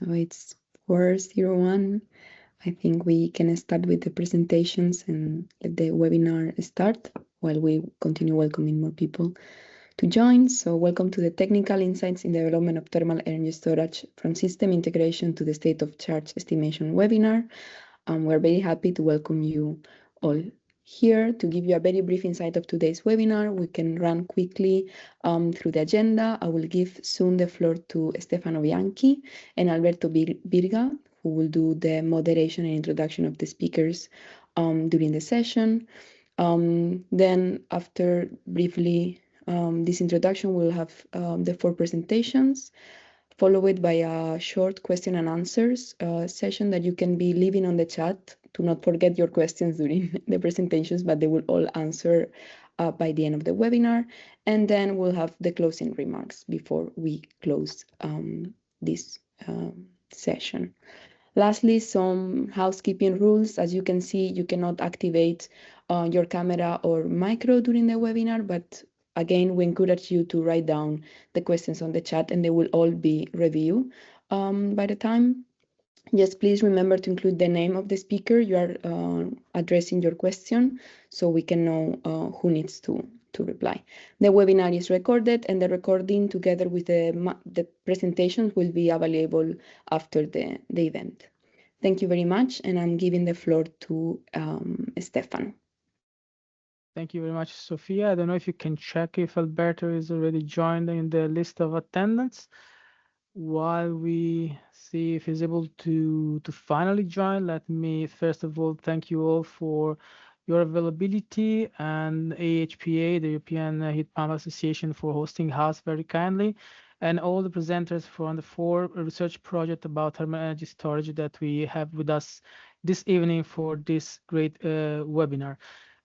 So it's 4:01. I think we can start with the presentations and let the webinar start while we continue welcoming more people to join. So welcome to the Technical Insights in Development of Thermal Energy Storage from System Integration to the State of Charge Estimation webinar. We're very happy to welcome you all here. To give you a very brief insight of today's webinar, we can run quickly through the agenda. I will give soon the floor to Stefano Bianchi and Alberto Virga, who will do the moderation and introduction of the speakers during the session. Then after briefly this introduction, we'll have the 4 presentations, followed by a short question and answers session that you can be leaving on the chat. Do not forget your questions during the presentations, but they will all answer by the end of the webinar. And then we'll have the closing remarks before we close this session. Lastly, some housekeeping rules. As you can see, you cannot activate your camera or micro during the webinar, but again, we encourage you to write down the questions on the chat and they will all be reviewed by the time. Just please remember to include the name of the speaker you are addressing your question so we can know who needs to reply. The webinar is recorded and the recording together with the presentations will be available after the event. Thank you very much, and I'm giving the floor to Stefano. Thank you very much, Sofia. I don't know if you can check if Alberto is already joined in the list of attendants. While we see if he's able to finally join, let me first of all thank you all for your availability, and AHPA, the European Heat Pump Association, for hosting us very kindly, and all the presenters from the 4 research projects about thermal energy storage that we have with us this evening for this great webinar.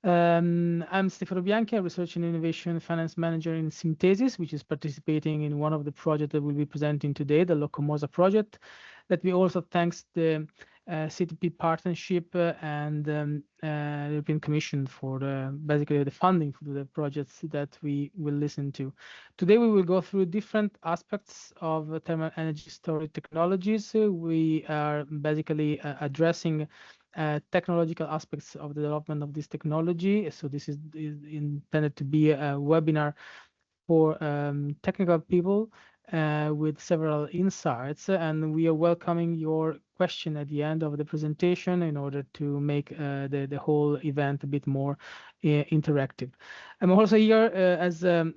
I'm Stefano Bianchi, a Research and Innovation Finance Manager in Synthesis, which is participating in one of the projects that we'll be presenting today, the Locomosa project. Let me also thank the CET Partnership and the European Commission for basically the funding for the projects that we will listen to. Today we will go through different aspects of thermal energy storage technologies. We are basically addressing technological aspects of the development of this technology. So this is intended to be a webinar for technical people with several insights, and we are welcoming your question at the end of the presentation in order to make the whole event a bit more interactive. I'm also here as a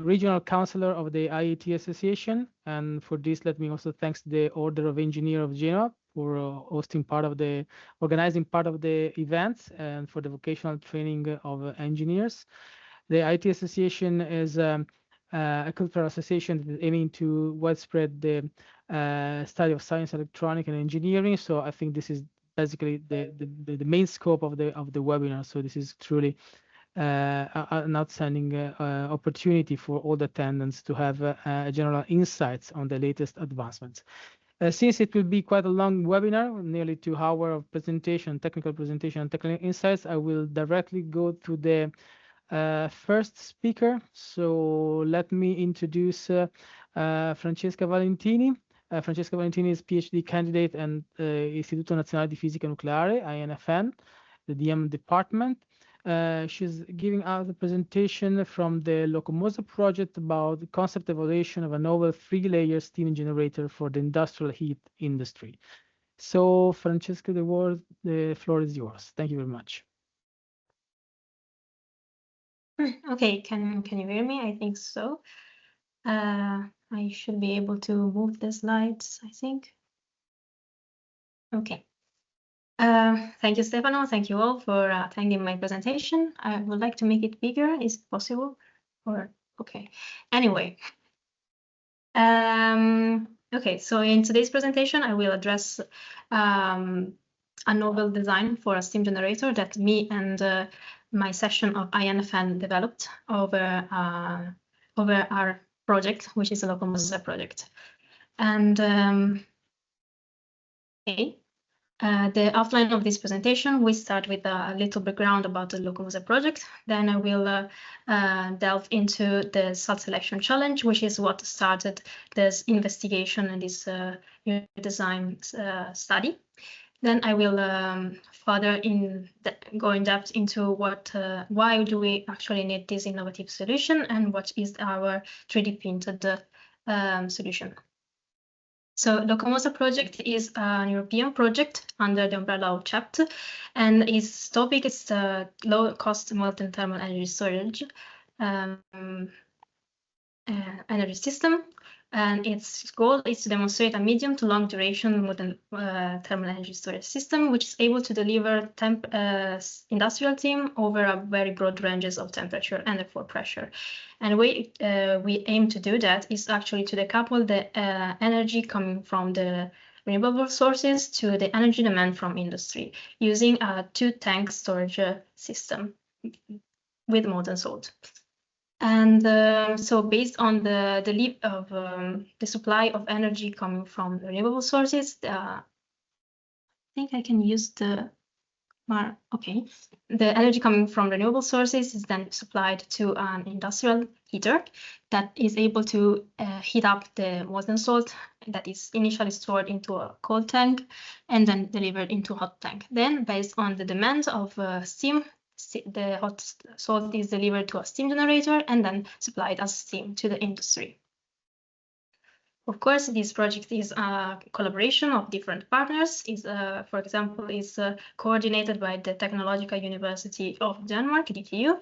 regional counselor of the IET Association, and for this let me also thank the Order of Engineer of Genoa for organizing part of the events and for the vocational training of engineers. The IET Association is a cultural association aiming to widespread the study of science, electronics, and engineering. So I think this is basically the main scope of the webinar. So this is truly an outstanding opportunity for all the attendants to have general insights on the latest advancements. Since it will be quite a long webinar, nearly 2 hours of presentation, technical presentation, and technical insights, I will directly go to the first speaker. So let me introduce Francesca Valentini. Francesca Valentini is PhD candidate and Istituto Nazionale di Fisica Nucleare, INFN, the DM department. She's giving us a presentation from the Locomosa project about the concept evaluation of a novel 3-layer steam generator for the industrial heat industry. So Francesca, the floor is yours. Thank you very much. Okay, can you hear me? I think so. I should be able to move the slides, I think. Okay. Thank you, Stefano. Thank you all for attending my presentation. I would like to make it bigger. Is it possible? Or okay. Anyway. Okay, so in today's presentation, I will address a novel design for a steam generator that me and my section of INFN developed over our project, which is the Locomosa project. And okay. The outline of this presentation, we start with a little background about the Locomosa project. Then I will delve into the salt selection challenge, which is what started this investigation and this design study. Then I will further go in depth into why do we actually need this innovative solution and what is our 3D printed solution. So Locomosa project is an European project under the umbrella of CHEPT, and its topic is low-cost molten thermal energy storage energy system. And its goal is to demonstrate a medium to long duration molten thermal energy storage system, which is able to deliver industrial steam over a very broad ranges of temperature and therefore pressure. And we aim to do that is actually to decouple the energy coming from the renewable sources to the energy demand from industry using a 2-tank storage system with molten salt. And so based on the supply of energy coming from renewable sources, I think I can use the energy coming from renewable sources is then supplied to an industrial heater that is able to heat up the molten salt that is initially stored into a cold tank and then delivered into a hot tank. Then based on the demand of steam, the hot salt is delivered to a steam generator and then supplied as steam to the industry. Of course, this project is a collaboration of different partners. For example, is coordinated by the Technological University of Denmark, DTU,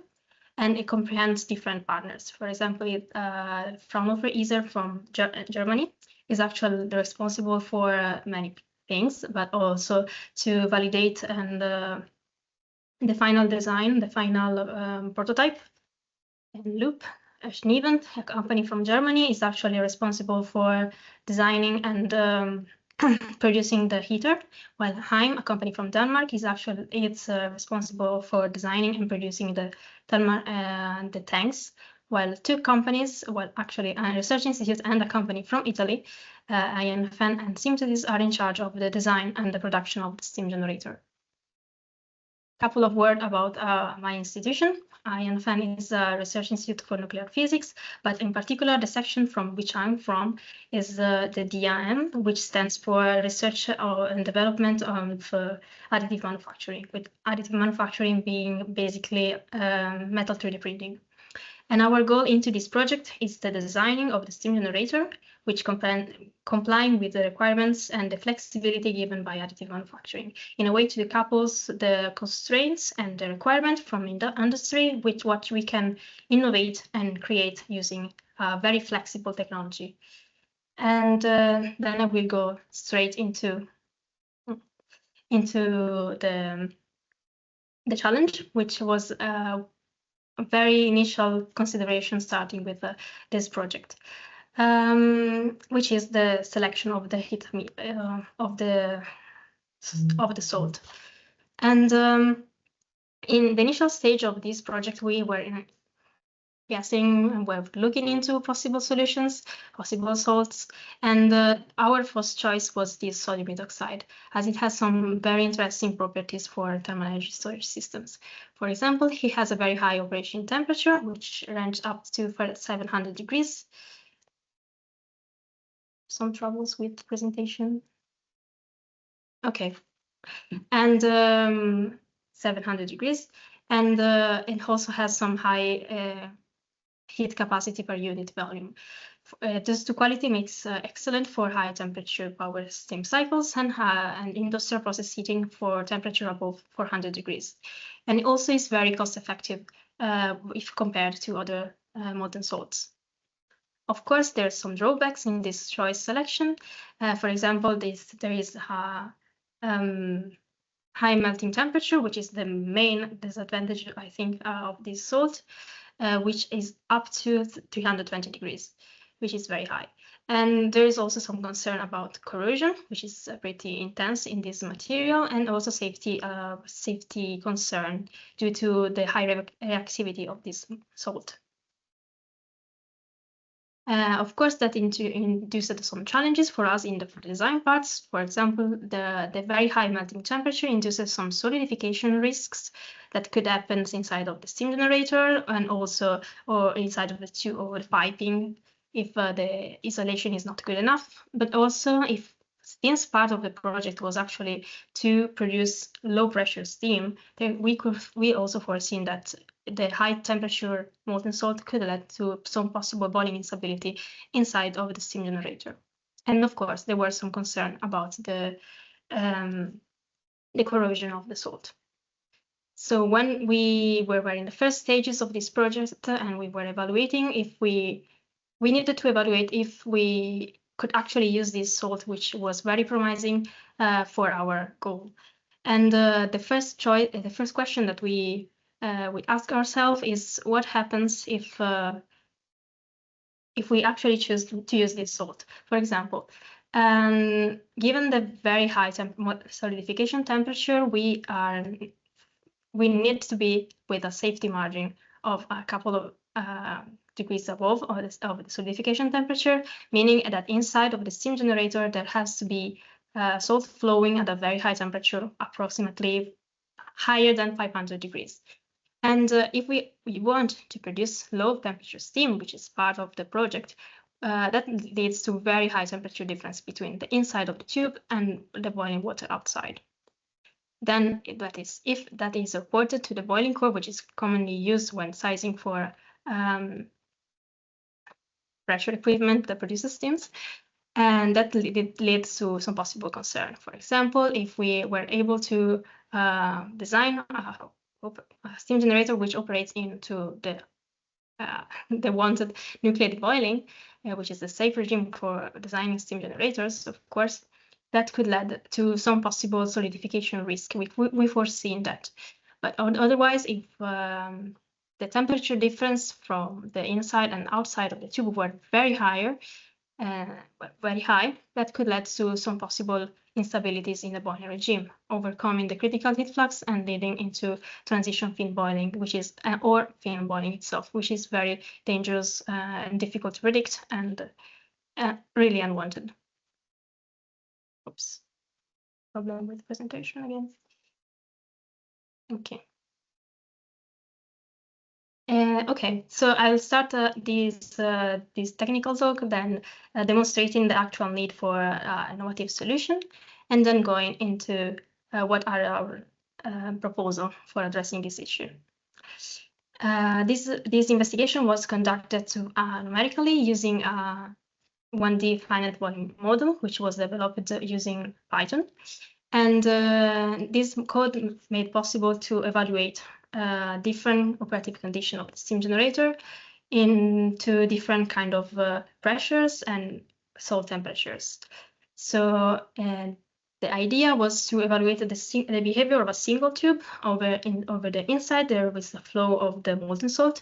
and it comprehends different partners. For example, Fraunhofer ISER from Germany is actually responsible for many things, but also to validate and the final design, the final prototype and loop. Schneewend, a company from Germany, is actually responsible for designing and producing the heater, while Heim, a company from Denmark, is responsible for designing and producing the tanks, while two companies, actually a research institute and a company from Italy, INFN and Synthesis, are in charge of the design and the production of the steam generator. Couple of words about my institution. INFN is a research institute for nuclear physics, but in particular, the section from which I'm from is the DIM, which stands for Research and Development of Additive Manufacturing, with additive manufacturing being basically metal 3D printing. And our goal into this project is the designing of the steam generator, which complying with the requirements and the flexibility given by additive manufacturing in a way to decouple the constraints and the requirement from industry with what we can innovate and create using very flexible technology. And then I will go straight into the challenge, which was a very initial consideration starting with this project, which is the selection of the of the salt. And in the initial stage of this project, we were guessing and we're looking into possible solutions, possible salts, and our first choice was this sodium hydroxide, as it has some very interesting properties for thermal energy storage systems. For example, it has a very high operation temperature, which ranges up to 700 degrees. Some troubles with the presentation. Okay, and 700 degrees, and it also has some high heat capacity per unit volume. This quality makes excellent for high temperature power steam cycles and industrial process heating for temperature above 400 degrees. And it also is very cost effective if compared to other molten salts. Of course, there are some drawbacks in this choice selection. For example, there is a high melting temperature, which is the main disadvantage, I think, of this salt. Which is up to 320 degrees, which is very high. And there is also some concern about corrosion, which is pretty intense in this material, and also safety concern due to the high reactivity of this salt. Of course, that induced some challenges for us in the design parts. For example, the very high melting temperature induces some solidification risks that could happen inside of the steam generator and also or inside of the tube or the piping if the isolation is not good enough. But also if since part of the project was actually to produce low pressure steam, then we also foreseen that the high temperature molten salt could lead to some possible boiling instability inside of the steam generator. And of course, there were some concern about the corrosion of the salt. So when we were in the first stages of this project and we were evaluating if we needed to evaluate if we could actually use this salt, which was very promising for our goal. And the first question that we ask ourselves is what happens if we actually choose to use this salt. For example, given the very high solidification temperature, we need to be with a safety margin of a couple of degrees above of the solidification temperature, meaning that inside of the steam generator there has to be salt flowing at a very high temperature, approximately higher than 500 degrees. And if we want to produce low temperature steam, which is part of the project, that leads to very high temperature difference between the inside of the tube and the boiling water outside. Then that is, if that is reported to the boiling curve, which is commonly used when sizing for pressure equipment that produces steams, and that leads to some possible concern. For example, if we were able to design a steam generator which operates into the wanted nucleated boiling, which is a safe regime for designing steam generators, of course, that could lead to some possible solidification risk. We foreseen that. But otherwise, if the temperature difference from the inside and outside of the tube were very high, that could lead to some possible instabilities in the boiling regime, overcoming the critical heat flux and leading into transition fin boiling, which is or fin boiling itself, which is very dangerous and difficult to predict and really unwanted. Oops, problem with presentation again. Okay. Okay, so I'll start this technical talk, then demonstrating the actual need for innovative solution, and then going into what are our proposal for addressing this issue. This investigation was conducted numerically using a 1D finite volume model, which was developed using Python. And this code made possible to evaluate different operative conditions of the steam generator into different kind of pressures and salt temperatures. So the idea was to evaluate the behavior of a single tube. Over the inside, there was the flow of the molten salt.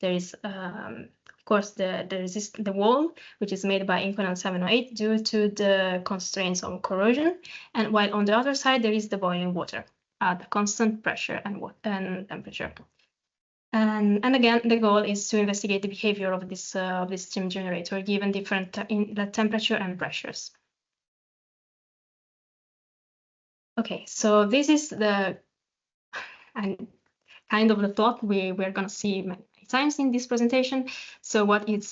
There is, of course, the wall, which is made by Inconel 708 due to the constraints on corrosion. And while on the other side, there is the boiling water at a constant pressure and temperature. And again, the goal is to investigate the behavior of this steam generator given different temperature and pressures. Okay, so this is the kind of the thought we're going to see many times in this presentation. So what it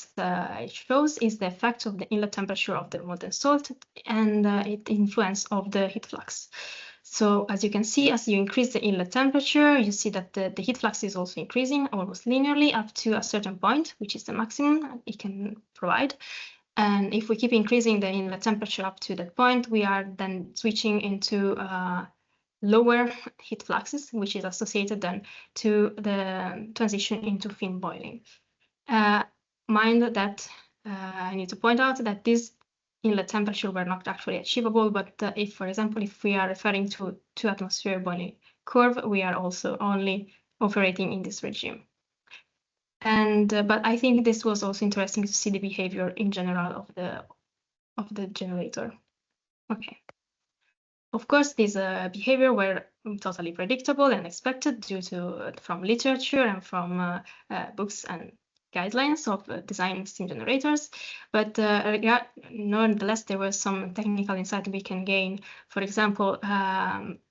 shows is the effect of the inlet temperature of the molten salt and its influence of the heat flux. So as you can see, as you increase the inlet temperature, you see that the heat flux is also increasing almost linearly up to a certain point, which is the maximum it can provide. And if we keep increasing the inlet temperature up to that point, we are then switching into lower heat fluxes, which is associated then to the transition into fin boiling. Mind that I need to point out that this inlet temperature were not actually achievable, but if, for example, if we are referring to 2 atmosphere boiling curve, we are also only operating in this regime. And but I think this was also interesting to see the behavior in general of the generator. Okay. Of course, these behavior were totally predictable and expected due to from literature and from books and guidelines of designing steam generators, but nonetheless, there was some technical insight we can gain. For example,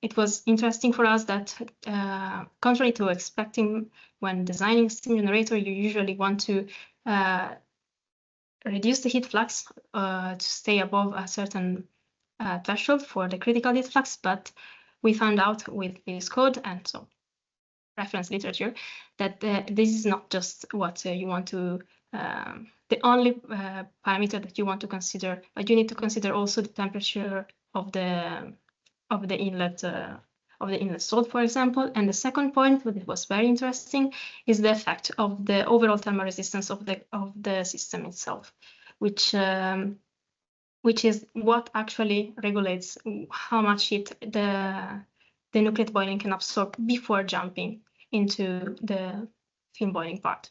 it was interesting for us that contrary to expecting when designing steam generator, you usually want to reduce the heat flux to stay above a certain threshold for the critical heat flux, but we found out with this code and so reference literature that this is not just what you want to the only parameter that you want to consider, but you need to consider also the temperature of the inlet salt, for example. And the second point that was very interesting is the effect of the overall thermal resistance of the system itself, which is what actually regulates how much heat the nucleate boiling can absorb before jumping into the fin boiling part.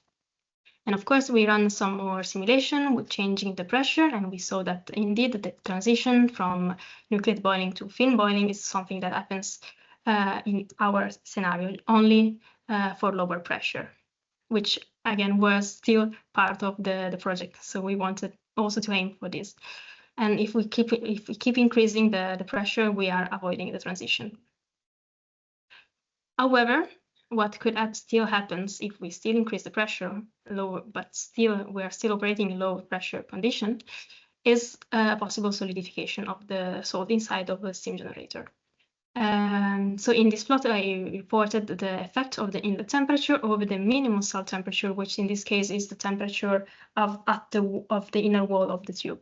And of course, we ran some more simulation with changing the pressure, and we saw that indeed the transition from nucleate boiling to fin boiling is something that happens in our scenario only for lower pressure, which again was still part of the project. So we wanted also to aim for this. And if we keep increasing the pressure, we are avoiding the transition. However, what could still happen if we still increase the pressure lower, but we are still operating in low pressure condition, is a possible solidification of the salt inside of the steam generator. So in this plot, I reported the effect of the inlet temperature over the minimum salt temperature, which in this case is the temperature of the inner wall of the tube.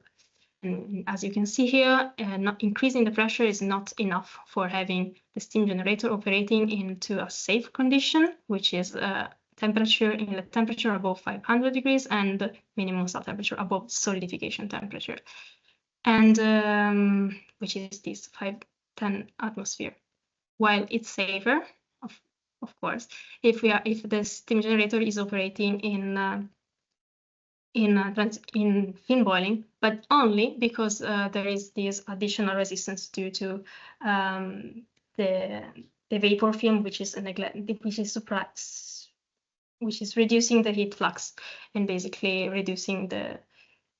And as you can see here, not increasing the pressure is not enough for having the steam generator operating into a safe condition, which is inlet temperature above 500 degrees and minimum salt temperature above solidification temperature, and which is this 510 atmosphere. While it's safer, of course, if the steam generator is operating in fin boiling, but only because there is this additional resistance due to the vapor film, which is reducing the heat flux and basically reducing the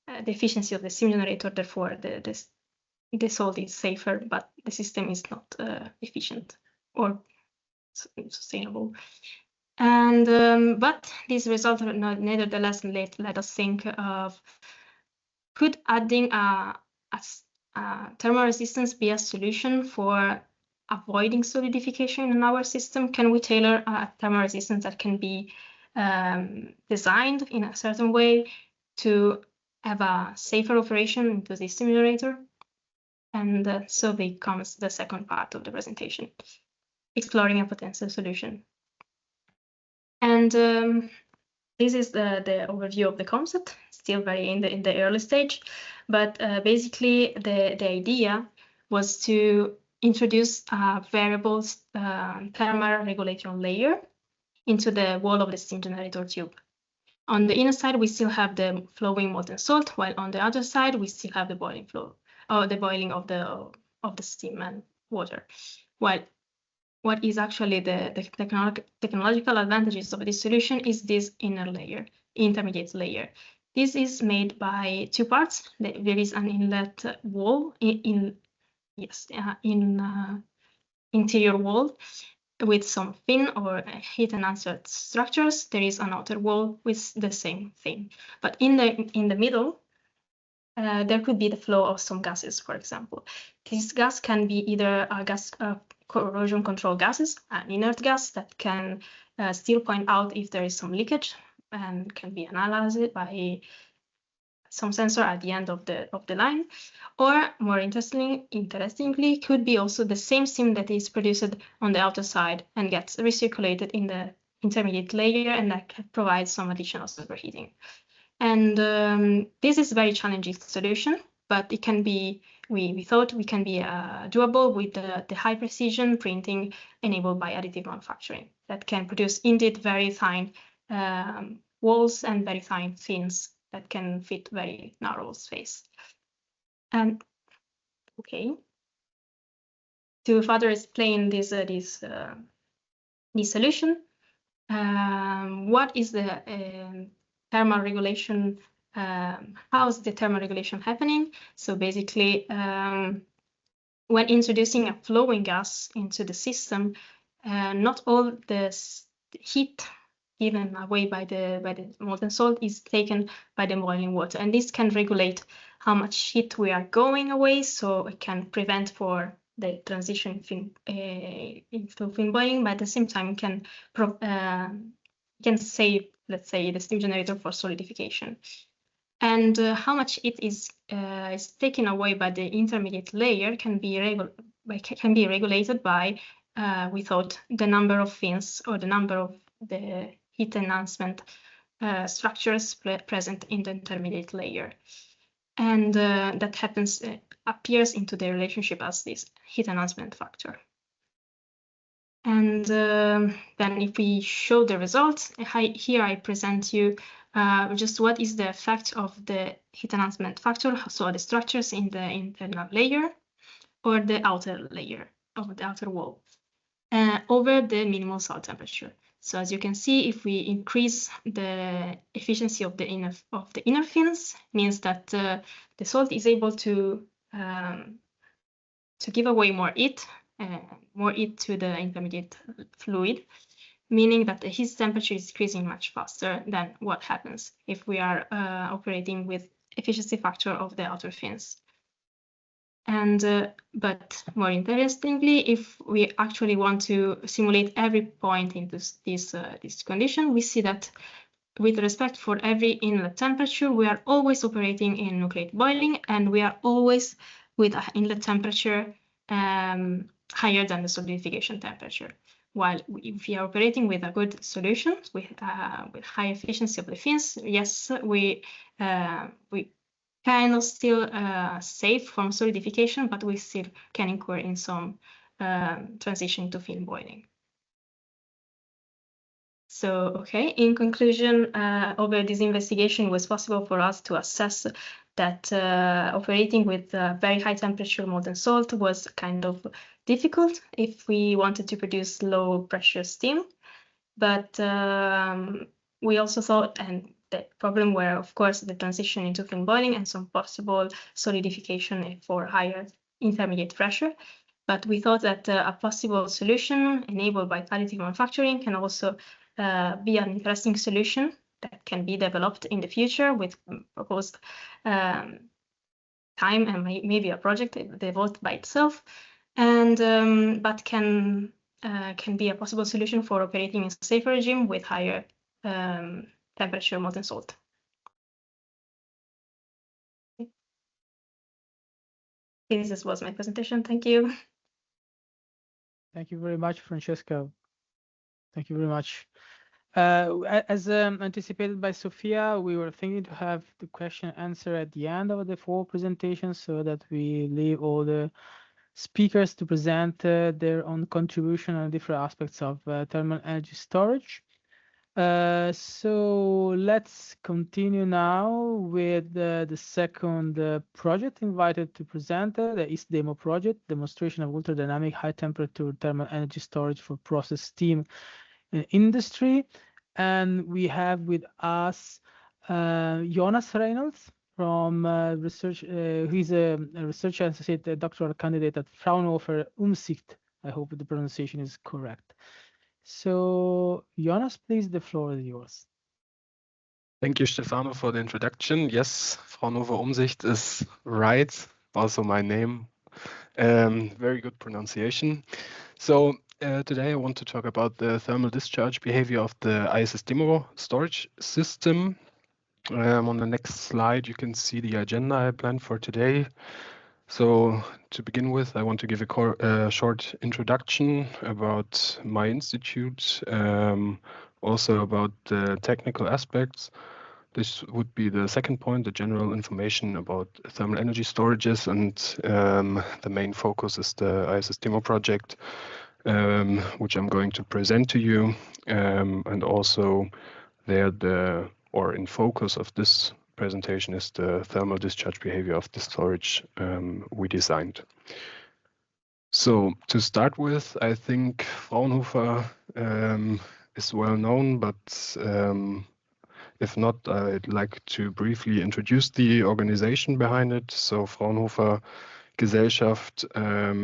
efficiency of the steam generator. Therefore, the salt is safer, but the system is not efficient or sustainable. And but these results nevertheless let us think of, could adding a thermal resistance be a solution for avoiding solidification in our system? Can we tailor a thermal resistance that can be designed in a certain way to have a safer operation into the steam generator? And so becomes the second part of the presentation, exploring a potential solution. And this is the overview of the concept, still very in the early stage, but basically the idea was to introduce a variable thermal regulation layer into the wall of the steam generator tube. On the inner side, we still have the flowing molten salt, while on the other side, we still have the boiling flow, or the boiling of the steam and water. While what is actually the technological advantages of this solution is this inner layer, intermediate layer. This is made by two parts. There is an inlet wall interior wall with some fin or heat enhancer structures. There is an outer wall with the same thing, but in the middle, there could be the flow of some gases, for example. This gas can be either a gas corrosion control gases, an inert gas that can still point out if there is some leakage and can be analyzed by some sensor at the end of the line, or more interestingly, could be also the same steam that is produced on the outer side and gets recirculated in the intermediate layer, and that provides some additional superheating. And this is a very challenging solution, but it can be, we thought we can be doable with the high precision printing enabled by additive manufacturing that can produce indeed very fine walls and very fine fins that can fit very narrow space. And okay, to further explain this solution, what is the thermal regulation. How's the thermal regulation happening? So basically, when introducing a flowing gas into the system, not all the heat given away by the molten salt is taken by the boiling water, and this can regulate how much heat we are going away, so it can prevent for the transition into fin boiling, but at the same time can save, let's say, the steam generator for solidification. And how much it is taken away by the intermediate layer can be regulated by, we thought, the number of fins or the number of the heat enhancement structures present in the intermediate layer. And that appears into the relationship as this heat enhancement factor. And then if we show the results, here I present you just what is the effect of the heat enhancement factor, so the structures in the internal layer or the outer layer of the outer wall over the minimal salt temperature. So as you can see, if we increase the efficiency of the inner fins, means that the salt is able to give away more heat to the intermediate fluid, meaning that the heat temperature is decreasing much faster than what happens if we are operating with efficiency factor of the outer fins. And but more interestingly, if we actually want to simulate every point in this condition, we see that with respect for every inlet temperature, we are always operating in nucleate boiling, and we are always with an inlet temperature higher than the solidification temperature. While if we are operating with a good solution, with high efficiency of the fins, yes, we kind of still safe from solidification, but we still can incur in some transition to fin boiling. So, okay, in conclusion, over this investigation, it was possible for us to assess that operating with very high temperature molten salt was kind of difficult if we wanted to produce low pressure steam. But we also thought, and the problem were, of course, the transition into fin boiling and some possible solidification for higher intermediate pressure. But we thought that a possible solution enabled by additive manufacturing can also be an interesting solution that can be developed in the future with proposed time and maybe a project developed by itself, and but can be a possible solution for operating in a safer regime with higher temperature molten salt. This was my presentation. Thank you. Thank you very much, Francesca. Thank you very much. As anticipated by Sophia, we were thinking to have the question answer at the end of the full presentation so that we leave all the speakers to present their own contribution on different aspects of thermal energy storage. So let's continue now with the second project invited to present, the East Demo project, demonstration of ultra-dynamic high-temperature thermal energy storage for process steam in industry. And we have with us Jonas Reynolds from research. He's a research associate doctoral candidate at Fraunhofer Umsicht. I hope the pronunciation is correct. So, Jonas, please, the floor is yours. Thank you, Stefano, for the introduction. Yes, Fraunhofer Umsicht is right. Also my name. Very good pronunciation. So today I want to talk about the thermal discharge behavior of the ISS demo storage system. On the next slide, you can see the agenda I planned for today. So to begin with, I want to give a short introduction about my institute, also about the technical aspects. This would be the second point, the general information about thermal energy storages, and the main focus is the ISS demo project, which I'm going to present to you, and also in focus of this presentation is the thermal discharge behavior of the storage we designed. So to start with, I think Fraunhofer is well known, but If not, I'd like to briefly introduce the organization behind it. So Fraunhofer Gesellschaft,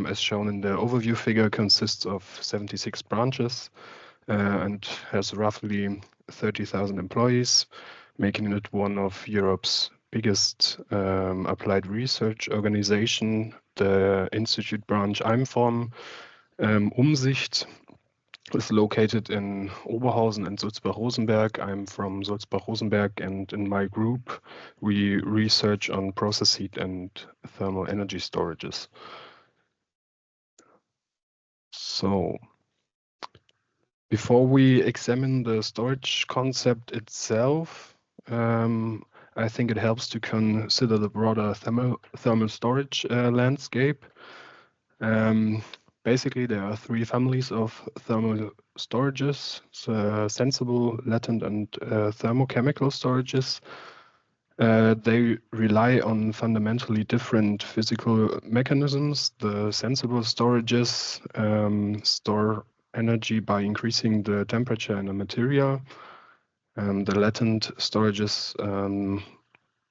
as shown in the overview figure, consists of 76 branches and has roughly 30,000 employees, making it one of Europe's biggest applied research organization. The institute branch I'm from, Umsicht, is located in Oberhausen and Sulzbach-Rosenberg. I'm from Sulzbach-Rosenberg, and in my group, we research on process heat and thermal energy storages. So, before we examine the storage concept itself, I think it helps to consider the broader thermal storage landscape. Basically, there are three families of thermal storages: sensible, latent, and thermochemical storages. They rely on fundamentally different physical mechanisms. The sensible storages store energy by increasing the temperature in a material. The latent storages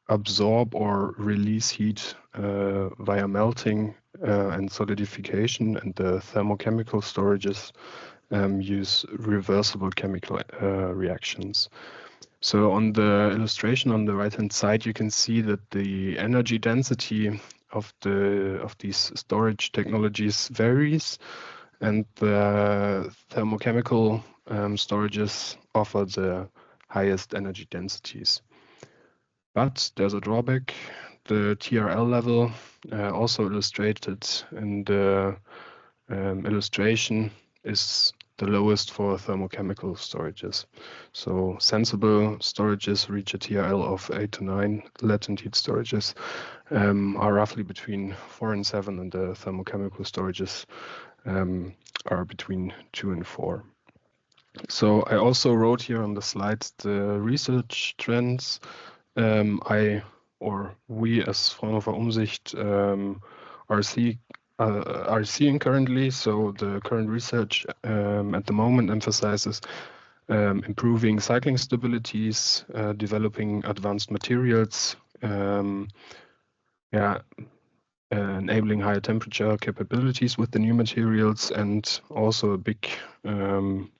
absorb or release heat via melting and solidification, and the thermochemical storages use reversible chemical reactions. So on the illustration on the right-hand side, you can see that the energy density of these storage technologies varies, and the thermochemical storages offer the highest energy densities. But there's a drawback. The TRL level, also illustrated in the illustration, is the lowest for thermochemical storages. So sensible storages reach a TRL of 8 to 9. Latent heat storages are roughly between 4 and 7, and the thermochemical storages are between 2 and 4. So I also wrote here on the slides the research trends we as Fraunhofer Umsicht are seeing currently. So the current research at the moment emphasizes improving cycling stabilities, developing advanced materials, enabling higher temperature capabilities with the new materials, and also a big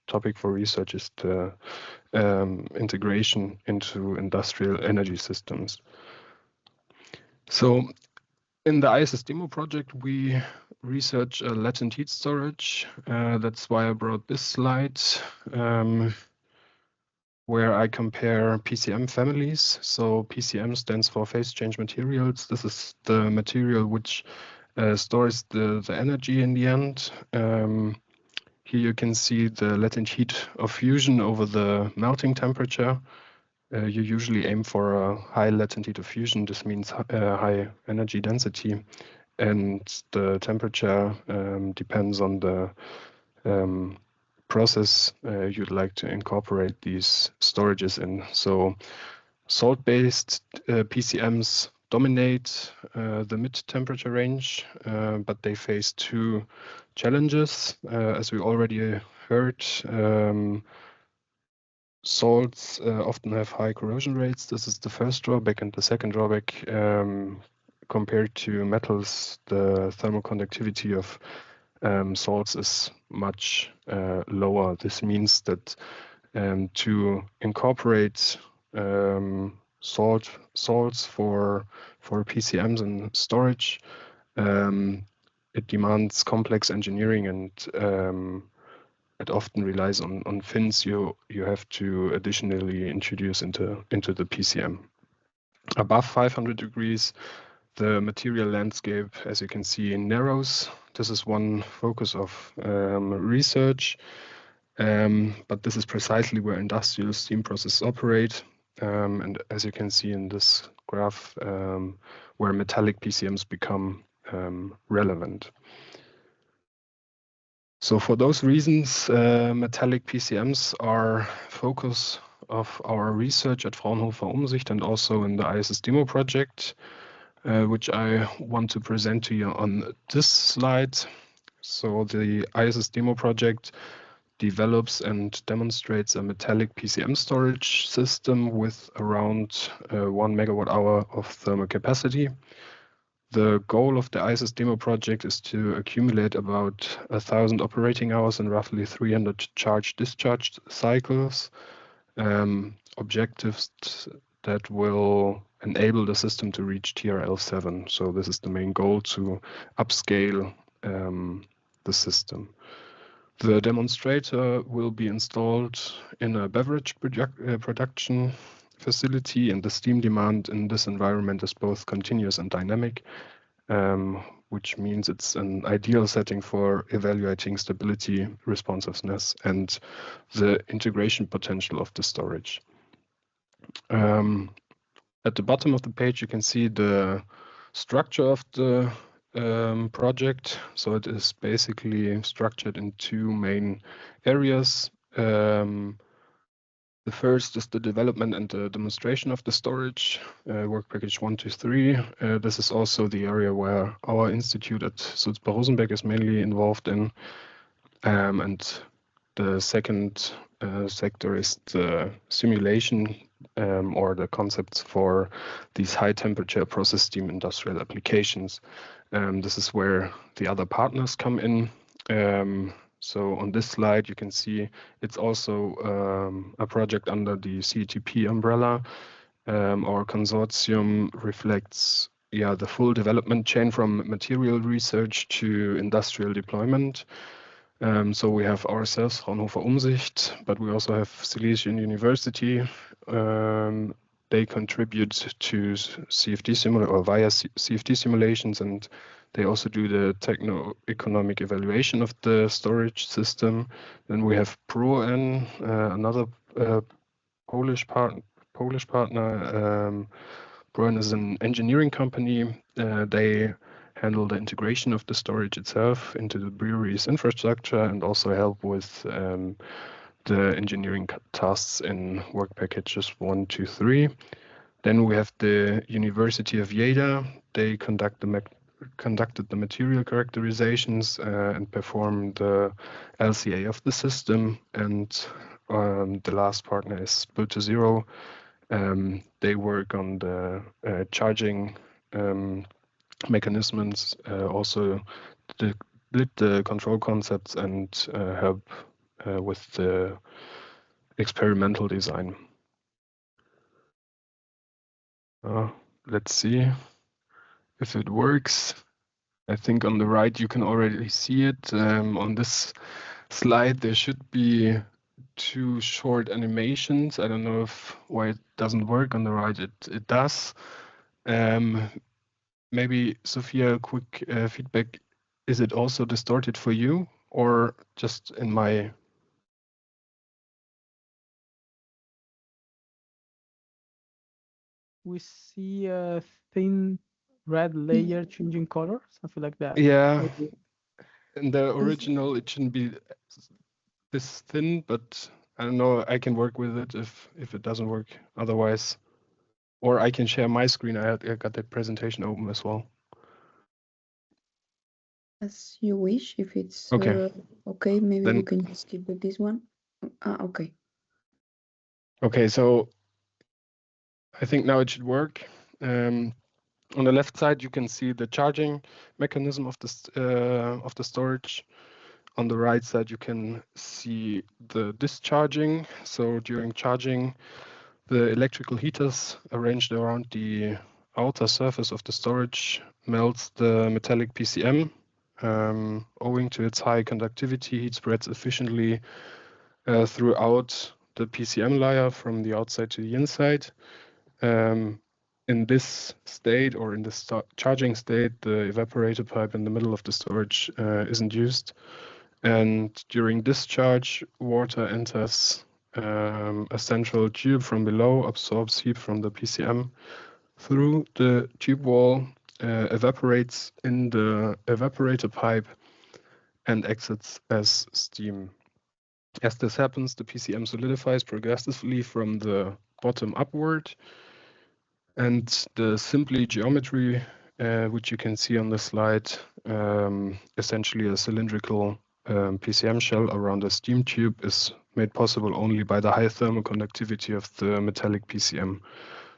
topic for research is the integration into industrial energy systems. So in the ISS demo project, we research latent heat storage. That's why I brought this slide, where I compare PCM families. So PCM stands for phase change materials. This is the material which stores the energy in the end. Here you can see the latent heat of fusion over the melting temperature. You usually aim for a high latent heat of fusion. This means high energy density, and the temperature depends on the process you'd like to incorporate these storages in. So salt-based PCMs dominate the mid-temperature range, but they face two challenges. As we already heard, salts often have high corrosion rates. This is the first drawback, and the second drawback, compared to metals, the thermal conductivity of salts is much lower. This means that to incorporate salts for PCMs and storage, it demands complex engineering, and it often relies on fins you have to additionally introduce into the PCM. Above 500 degrees, the material landscape, as you can see, narrows. This is one focus of research, but this is precisely where industrial steam processes operate. And as you can see in this graph, where metallic PCMs become relevant. So for those reasons, metallic PCMs are focus of our research at Fraunhofer Umsicht and also in the ISS demo project, which I want to present to you on this slide. So the ISS demo project develops and demonstrates a metallic PCM storage system with around 1 megawatt-hour of thermal capacity. The goal of the ISIS demo project is to accumulate about 1,000 operating hours and roughly 300 charge-discharge cycles, objectives that will enable the system to reach TRL7. So this is the main goal, to upscale the system. The demonstrator will be installed in a beverage production facility, and the steam demand in this environment is both continuous and dynamic, which means it's an ideal setting for evaluating stability, responsiveness, and the integration potential of the storage. At the bottom of the page, you can see the structure of the project. So it is basically structured in two main areas. The first is the development and the demonstration of the storage, work package 1 to 3. This is also the area where our institute at Sulzbach-Rosenberg is mainly involved in. And the second sector is the simulation or the concepts for these high temperature process steam industrial applications. This is where the other partners come in. So on this slide, you can see it's also a project under the CETP umbrella. Our consortium reflects the full development chain from material research to industrial deployment. So we have ourselves, Fraunhofer Umsicht, but we also have Silesian University. They contribute to CFD simulation or via CFD simulations, and they also do the techno-economic evaluation of the storage system. Then we have ProN, another Polish partner. ProN is an engineering company. They handle the integration of the storage itself into the brewery's infrastructure and also help with the engineering tasks in work packages 1, 2, 3. Then we have the University of Jena. They conducted the material characterizations and performed the LCA of the system. And the last partner is Build2Zero. They work on the charging mechanisms, also did the control concepts and help with the experimental design. Let's see if it works. I think on the right you can already see it. On this slide there should be 2 short animations. I don't know why it doesn't work. On the right it does. Maybe Sophia, quick feedback. Is it also distorted for you or just in my? We see a thin red layer changing color, something like that. Yeah. In the original, it shouldn't be this thin, but I don't know. I can work with it if it doesn't work otherwise. Or I can share my screen. I got the presentation open as well. As you wish. If it's okay, maybe we can just keep with this one. Okay. Okay, so I think now it should work. On the left side, you can see the charging mechanism of the storage. On the right side, you can see the discharging. So during charging, the electrical heaters arranged around the outer surface of the storage melts the metallic PCM. Owing to its high conductivity, heat spreads efficiently throughout the PCM layer from the outside to the inside. In this state or in the charging state, the evaporator pipe in the middle of the storage isn't used. And during discharge, water enters a central tube from below, absorbs heat from the PCM through the tube wall, evaporates in the evaporator pipe, and exits as steam. As this happens, the PCM solidifies progressively from the bottom upward, and the simply geometry, which you can see on the slide, essentially a cylindrical PCM shell around a steam tube is made possible only by the high thermal conductivity of the metallic PCM.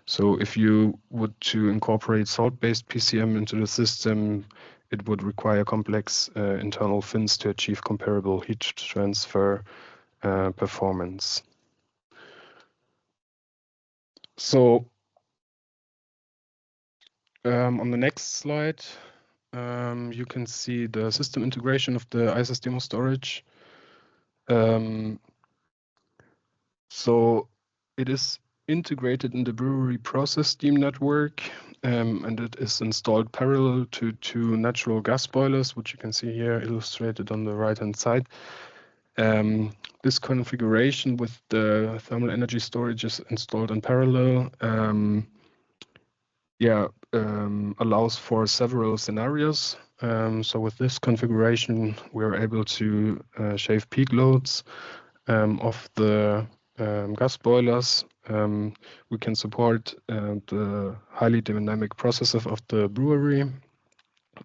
So if you would to incorporate salt-based PCM into the system, it would require complex internal fins to achieve comparable heat transfer performance. So on the next slide, you can see the system integration of the ISS demo storage. So it is integrated in the brewery process steam network, and it is installed parallel to two natural gas boilers, which you can see here illustrated on the right-hand side. This configuration with the thermal energy storage is installed in parallel. Allows for several scenarios. So with this configuration, we're able to shave peak loads of the gas boilers. We can support the highly dynamic processes of the brewery,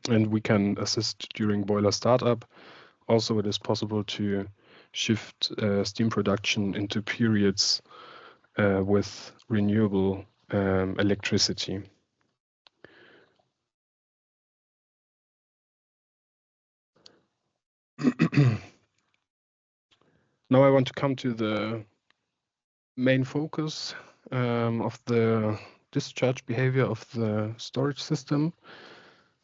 and we can assist during boiler startup. Also, it is possible to shift steam production into periods with renewable electricity. Now I want to come to the main focus of the discharge behavior of the storage system.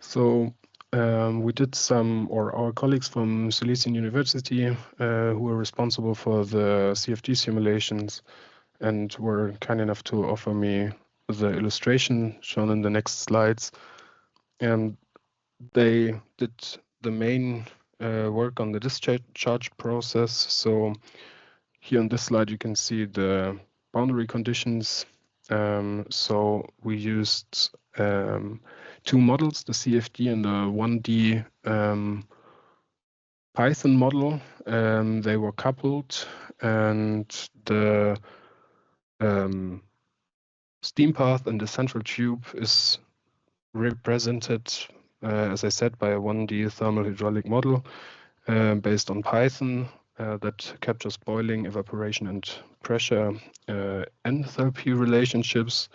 So we did our colleagues from Silesian University who were responsible for the CFD simulations and were kind enough to offer me the illustration shown in the next slides. And they did the main work on the discharge process. So here on this slide, you can see the boundary conditions. So we used two models, the CFD and the 1D Python model. They were coupled, and the steam path in the central tube is represented, as I said, by a 1D thermal hydraulic model based on Python that captures boiling, evaporation, and pressure enthalpy relationships.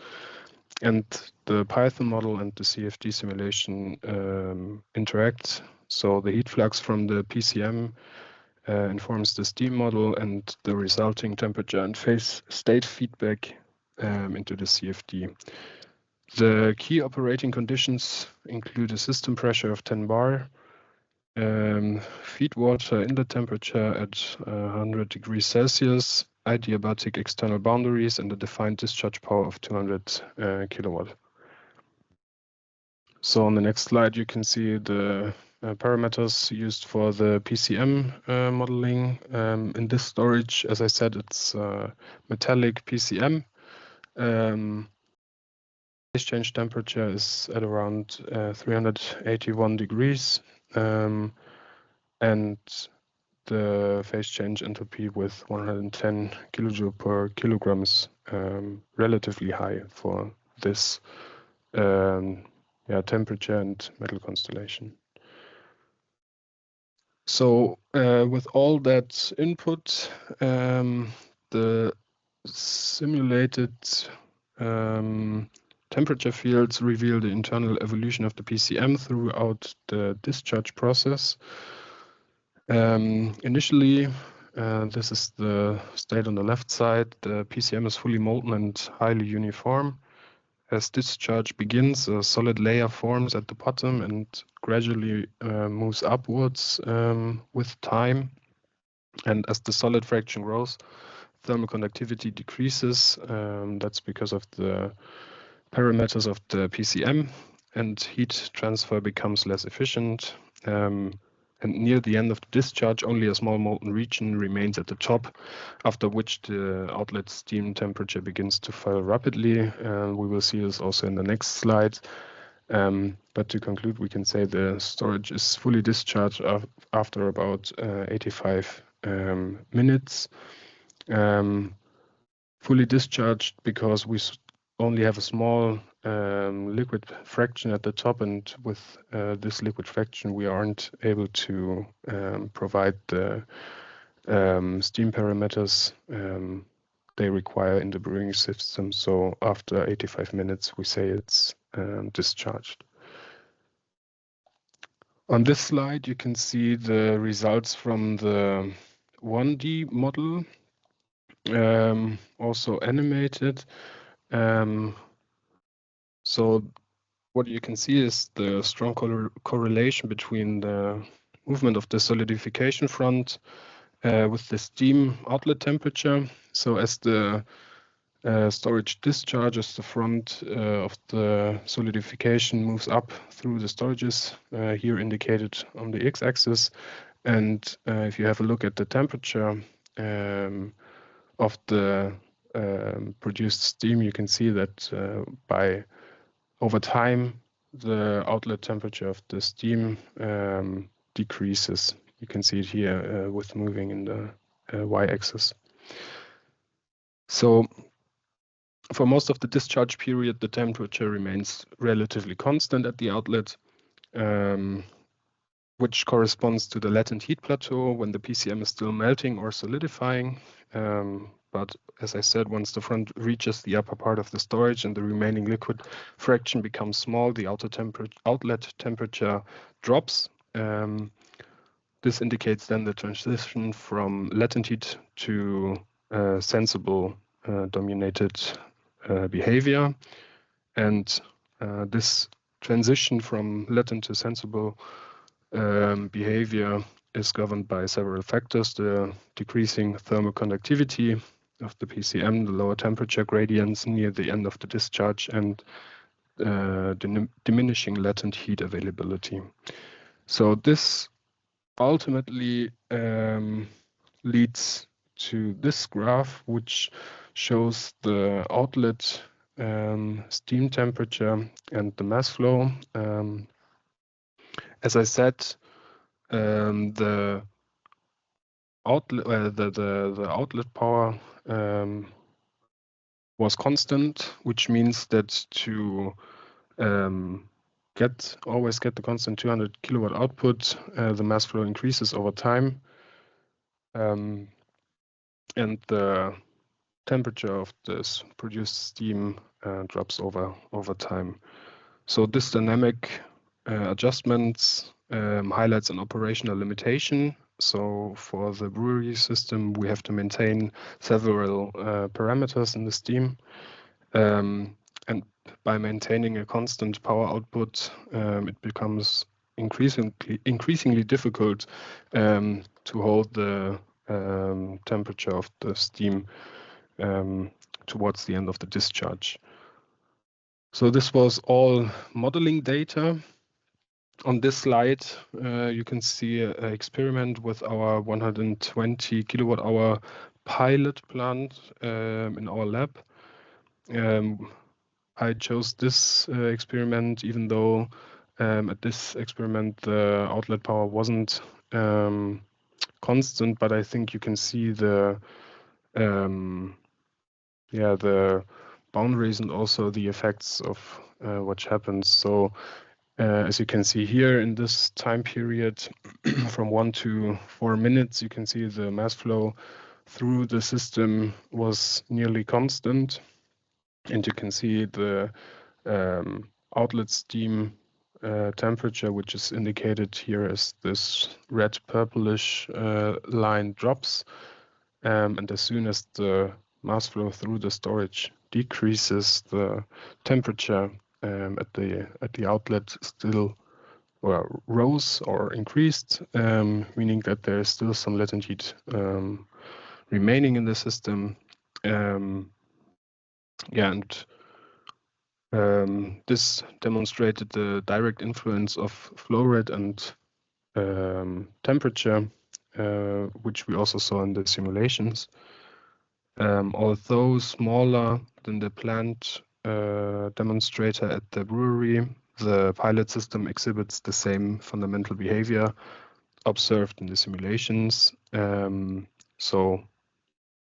And the Python model and the CFD simulation interact. So the heat flux from the PCM informs the steam model, and the resulting temperature and phase state feedback into the CFD. The key operating conditions include a system pressure of 10 bar, feed water inlet temperature at 100 degrees Celsius, adiabatic external boundaries, and a defined discharge power of 200 kilowatt. So on the next slide, you can see the parameters used for the PCM modeling. In this storage, as I said, it's metallic PCM. Phase change temperature is at around 381 degrees, and the phase change enthalpy with 110 kilojoule per kilogram is relatively high for this temperature and metal constellation. So with all that input, the simulated temperature fields reveal the internal evolution of the PCM throughout the discharge process. Initially, this is the state on the left side. The PCM is fully molten and highly uniform. As discharge begins, a solid layer forms at the bottom and gradually moves upwards with time. And as the solid fraction grows, thermal conductivity decreases. That's because of the parameters of the PCM, and heat transfer becomes less efficient. And near the end of the discharge, only a small molten region remains at the top, after which the outlet steam temperature begins to fall rapidly. We will see this also in the next slide. But to conclude, we can say the storage is fully discharged after about 85 minutes. Fully discharged because we only have a small liquid fraction at the top, and with this liquid fraction we aren't able to provide the steam parameters they require in the brewing system. So after 85 minutes we say it's discharged. On this slide you can see the results from the 1D model, also animated. So what you can see is the strong correlation between the movement of the solidification front with the steam outlet temperature. So as the storage discharges, the front of the solidification moves up through the storages, here indicated on the x-axis. And if you have a look at the temperature of the produced steam, you can see that over time, the outlet temperature of the steam decreases. You can see it here with moving in the y-axis. So for most of the discharge period, the temperature remains relatively constant at the outlet, which corresponds to the latent heat plateau when the PCM is still melting or solidifying. But as I said, once the front reaches the upper part of the storage and the remaining liquid fraction becomes small, the outlet temperature drops. This indicates then the transition from latent heat to sensible dominated behavior. And this transition from latent to sensible behavior is governed by several factors: the decreasing thermal conductivity of the PCM, the lower temperature gradients near the end of the discharge, and diminishing latent heat availability. So this ultimately leads to this graph, which shows the outlet steam temperature and the mass flow. As I said, the outlet the outlet power was constant, which means that to always get the constant 200 kilowatt output, the mass flow increases over time, and the temperature of this produced steam drops over time. So this dynamic adjustments highlights an operational limitation. So for the brewery system, we have to maintain several parameters in the steam. And by maintaining a constant power output, it becomes increasingly difficult to hold the temperature of the steam towards the end of the discharge. So this was all modeling data. On this slide, you can see an experiment with our 120 kilowatt hour pilot plant in our lab. I chose this experiment even though at this experiment the outlet power wasn't constant, but I think you can see the the boundaries and also the effects of what happens. So as you can see here in this time period from 1 to 4 minutes, you can see the mass flow through the system was nearly constant. And you can see the outlet steam temperature, which is indicated here as this red purplish line, drops. And as soon as the mass flow through the storage decreases, the temperature at the outlet still rose or increased, meaning that there is still some latent heat remaining in the system. This demonstrated the direct influence of flow rate and temperature, which we also saw in the simulations. Although smaller than the planned demonstrator at the brewery, the pilot system exhibits the same fundamental behavior observed in the simulations. So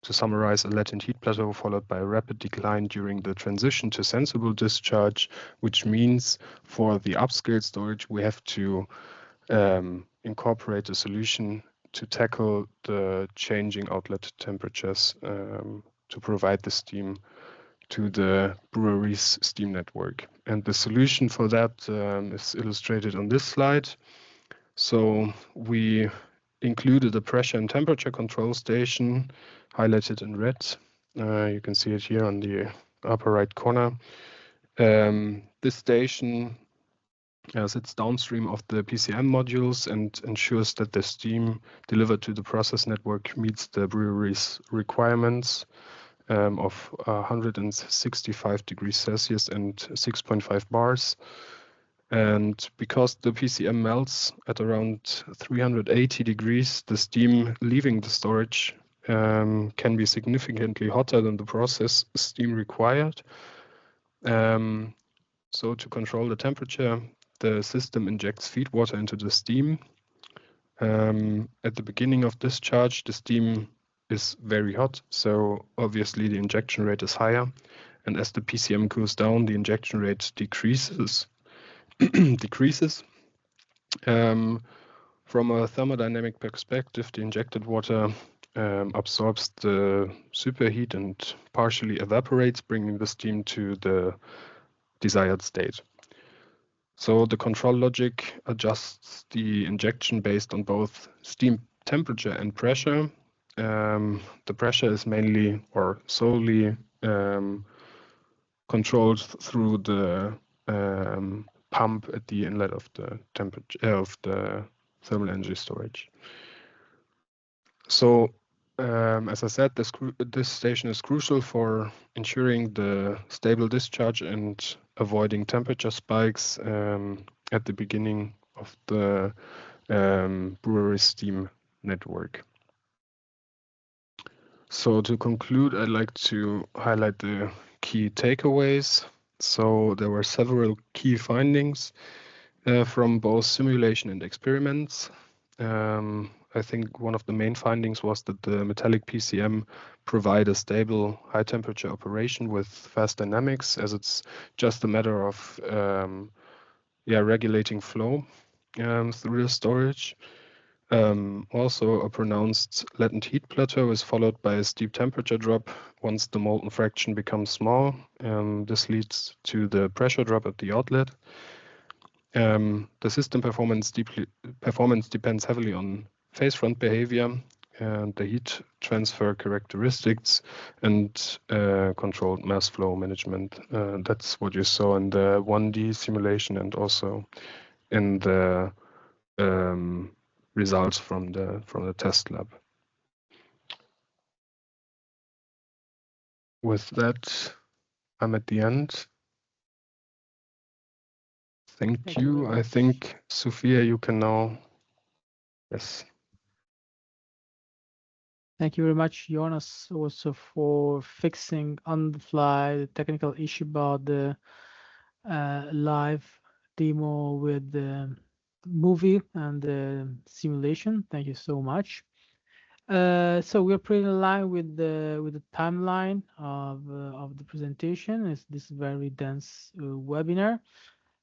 to summarize, a latent heat plateau followed by a rapid decline during the transition to sensible discharge, which means for the upscale storage, we have to incorporate a solution to tackle the changing outlet temperatures to provide the steam to the brewery's steam network. And the solution for that is illustrated on this slide. So we included a pressure and temperature control station highlighted in red. You can see it here on the upper right corner. This station sits downstream of the PCM modules and ensures that the steam delivered to the process network meets the brewery's requirements of 165 degrees Celsius and 6.5 bars. And because the PCM melts at around 380 degrees, the steam leaving the storage can be significantly hotter than the process steam required. So to control the temperature, the system injects feed water into the steam. At the beginning of discharge, the steam is very hot, so obviously the injection rate is higher. And as the PCM cools down, the injection rate decreases. From a thermodynamic perspective, the injected water absorbs the superheat and partially evaporates, bringing the steam to the desired state. So the control logic adjusts the injection based on both steam temperature and pressure. The pressure is mainly or solely controlled through the pump at the inlet of the temperature of the thermal energy storage. So, as I said, this station is crucial for ensuring the stable discharge and avoiding temperature spikes at the beginning of the brewery steam network. So to conclude, I'd like to highlight the key takeaways. So there were several key findings from both simulation and experiments. I think one of the main findings was that the metallic PCM provide a stable high temperature operation with fast dynamics, as it's just a matter of regulating flow through the storage. Also, a pronounced latent heat plateau is followed by a steep temperature drop once the molten fraction becomes small. This leads to the pressure drop at the outlet. The system performance depends heavily on phase front behavior and the heat transfer characteristics and controlled mass flow management. That's what you saw in the 1D simulation and also in the results from the test lab. With that, I'm at the end. Thank you. I think, Sophia, you can now. Yes. Thank you very much, Jonas, also for fixing on the fly the technical issue about the live demo with the movie and the simulation. Thank you so much. So we're pretty in line with the timeline of the presentation. It's this very dense webinar.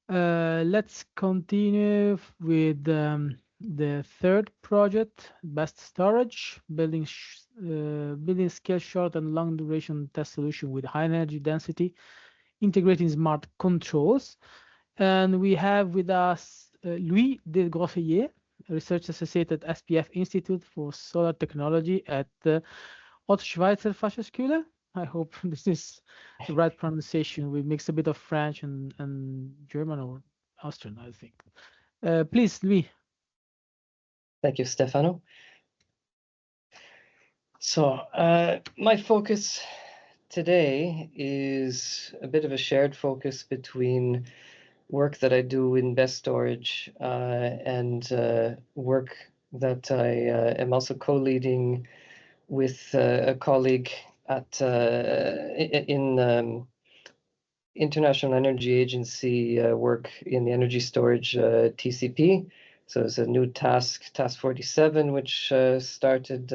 Let's continue with the third project, best storage, building scale short and long duration test solution with high energy density, integrating smart controls. And we have with us Louis de Grosseillier, research associate at SPF Institute for Solar Technology at the Ostschweizer Fachhochschule. I hope this is the right pronunciation. We mix a bit of French and German or Austrian, I think. Please, Louis. Thank you, Stefano. So my focus today is a bit of a shared focus between work that I do in best storage and work that I am also co-leading with a colleague at in International Energy Agency work in the energy storage TCP, So it's a new task 47, which started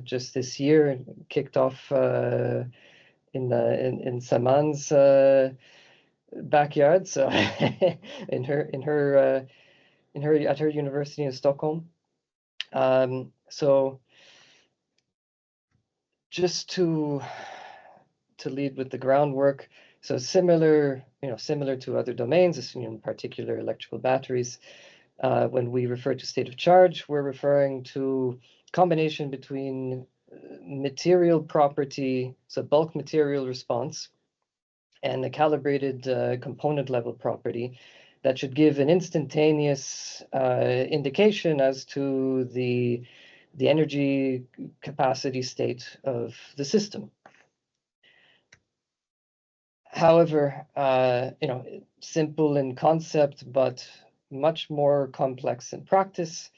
just this year, kicked off in Saman's backyard, so at her university in Stockholm. So just to lead with the groundwork, so similar to other domains, in particular electrical batteries. When we refer to state of charge, we're referring to combination between material property, so bulk material response, and a calibrated component level property that should give an instantaneous indication as to the energy capacity state of the system. However, simple in concept, but much more complex in practice,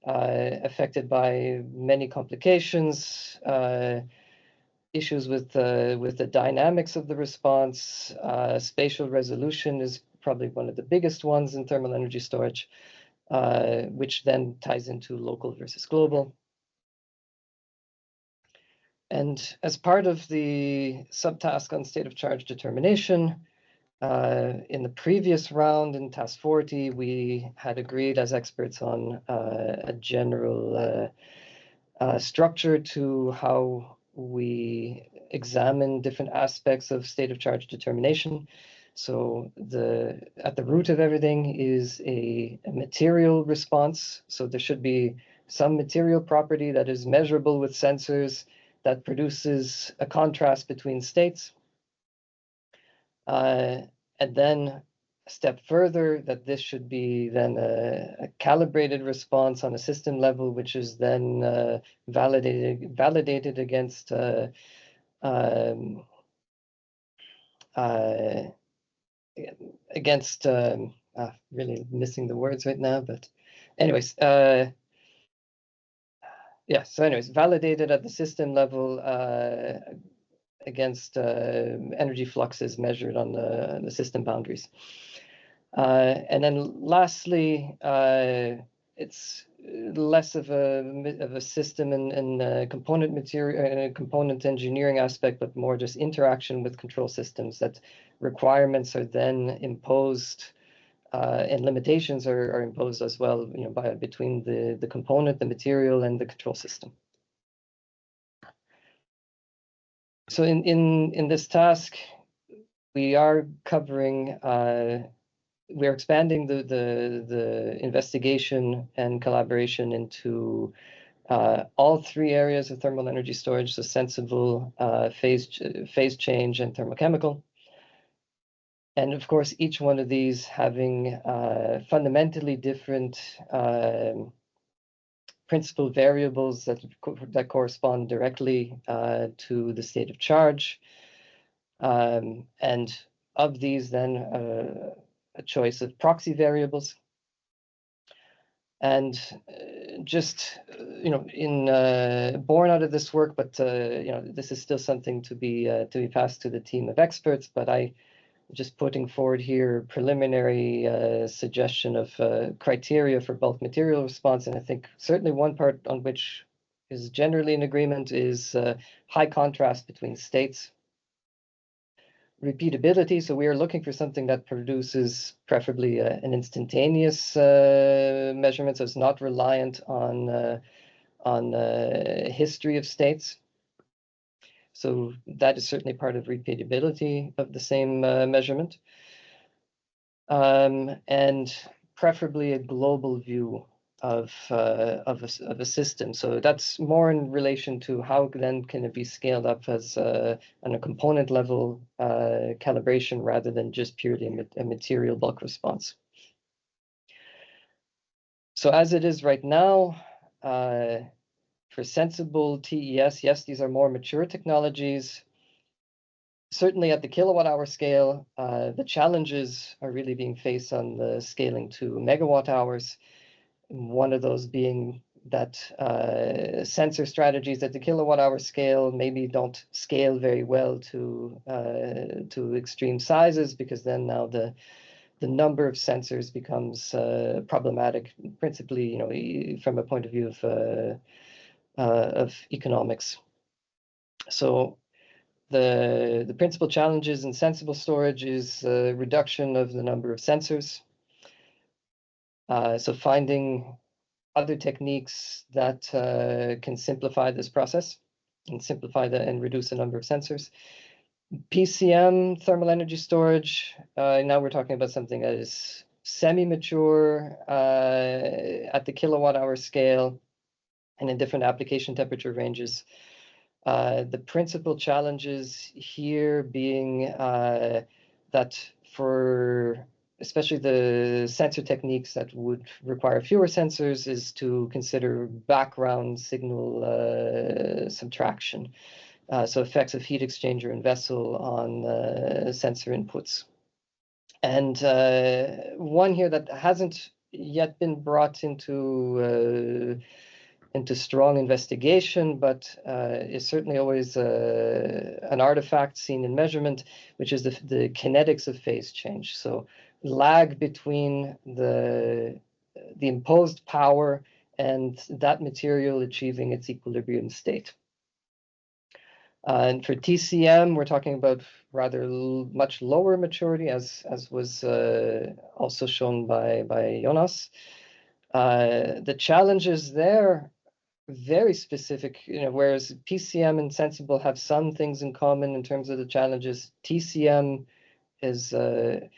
affected by many complications, issues with the dynamics of the response. Spatial resolution is probably one of the biggest ones in thermal energy storage, which then ties into local versus global. And as part of the subtask on state of charge determination, in the previous round in task 40, we had agreed as experts on a general structure to how we examine different aspects of state of charge determination. So at the root of everything is a material response. So there should be some material property that is measurable with sensors that produces a contrast between states. And then a step further, that this should be then a calibrated response on a system level, which is then validated against really missing the words right now, but anyways, yeah, so anyways, validated at the system level against energy fluxes measured on the system boundaries. And then lastly, it's less of a system and component material, component engineering aspect, but more just interaction with control systems. That requirements are then imposed and limitations are imposed as well, between the component, the material, and the control system. So in this task, we are covering, we're expanding the investigation and collaboration into all three areas of thermal energy storage: so sensible, phase change, and thermochemical. And of course, each one of these having fundamentally different principal variables that correspond directly to the state of charge. And of these, then a choice of proxy variables. And just born out of this work, but this is still something to be passed to the team of experts. But I just putting forward here preliminary suggestion of criteria for bulk material response. And I think certainly one part on which is generally in agreement is high contrast between states. Repeatability, so we are looking for something that produces preferably an instantaneous measurement, so it's not reliant on history of states. So that is certainly part of repeatability of the same measurement. And preferably a global view of a system. So that's more in relation to how then can it be scaled up as on a component level calibration rather than just purely a material bulk response. So as it is right now, for sensible TES, yes, these are more mature technologies. Certainly at the kilowatt hour scale, the challenges are really being faced on the scaling to megawatt hours. One of those being that sensor strategies at the kilowatt hour scale maybe don't scale very well to extreme sizes, because then now the number of sensors becomes problematic, principally, from a point of view of economics. So the principal challenges in sensible storage is reduction of the number of sensors. So finding other techniques that can simplify this process and and reduce the number of sensors. PCM, thermal energy storage, now we're talking about something that is semi-mature at the kilowatt-hour scale and in different application temperature ranges. The principal challenges here being that for especially the sensor techniques that would require fewer sensors is to consider background signal subtraction. So effects of heat exchanger and vessel on sensor inputs. And one here that hasn't yet been brought into strong investigation, but is certainly always an artifact seen in measurement, which is the kinetics of phase change. So lag between the imposed power and that material achieving its equilibrium state. And for TCM, we're talking about rather much lower maturity, as was also shown by Jonas. The challenges there very specific, whereas PCM and Sensible have some things in common in terms of the challenges. TCM is a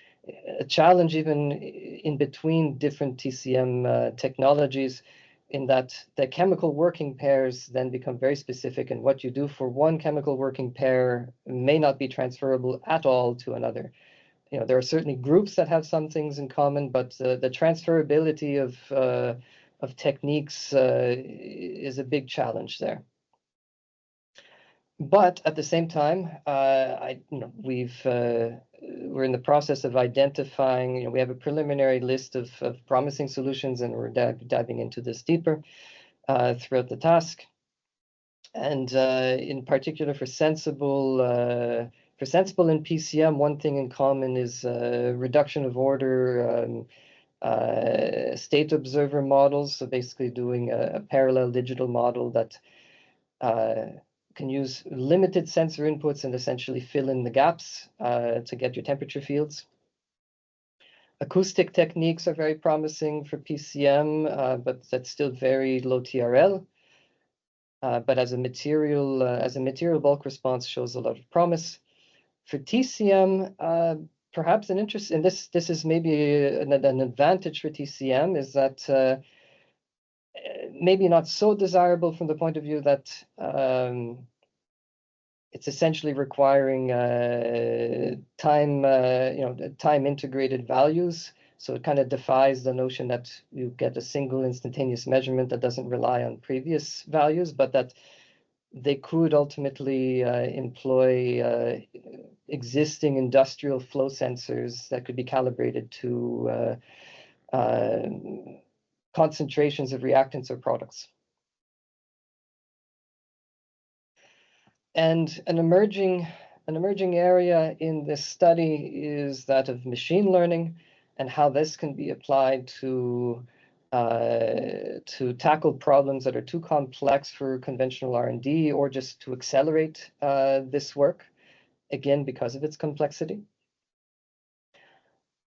challenge even in between different TCM technologies, in that the chemical working pairs then become very specific, and what you do for one chemical working pair may not be transferable at all to another. There are certainly groups that have some things in common, but the transferability of techniques is a big challenge there. But at the same time, we're in the process of identifying. We have a preliminary list of promising solutions, and we're diving into this deeper throughout the task. And in particular, for sensible in PCM, one thing in common is reduction of order state observer models. So basically, doing a parallel digital model that can use limited sensor inputs and essentially fill in the gaps to get your temperature fields. Acoustic techniques are very promising for PCM, but that's still very low TRL. But as a material bulk response shows a lot of promise. For TCM, perhaps an interest in this is maybe an advantage for TCM is that maybe not so desirable from the point of view that it's essentially requiring time integrated values. So it kind of defies the notion that you get a single instantaneous measurement that doesn't rely on previous values, but that they could ultimately employ existing industrial flow sensors that could be calibrated to concentrations of reactants or products. And an emerging area in this study is that of machine learning and how this can be applied to tackle problems that are too complex for conventional R&D, or just to accelerate this work, again, because of its complexity.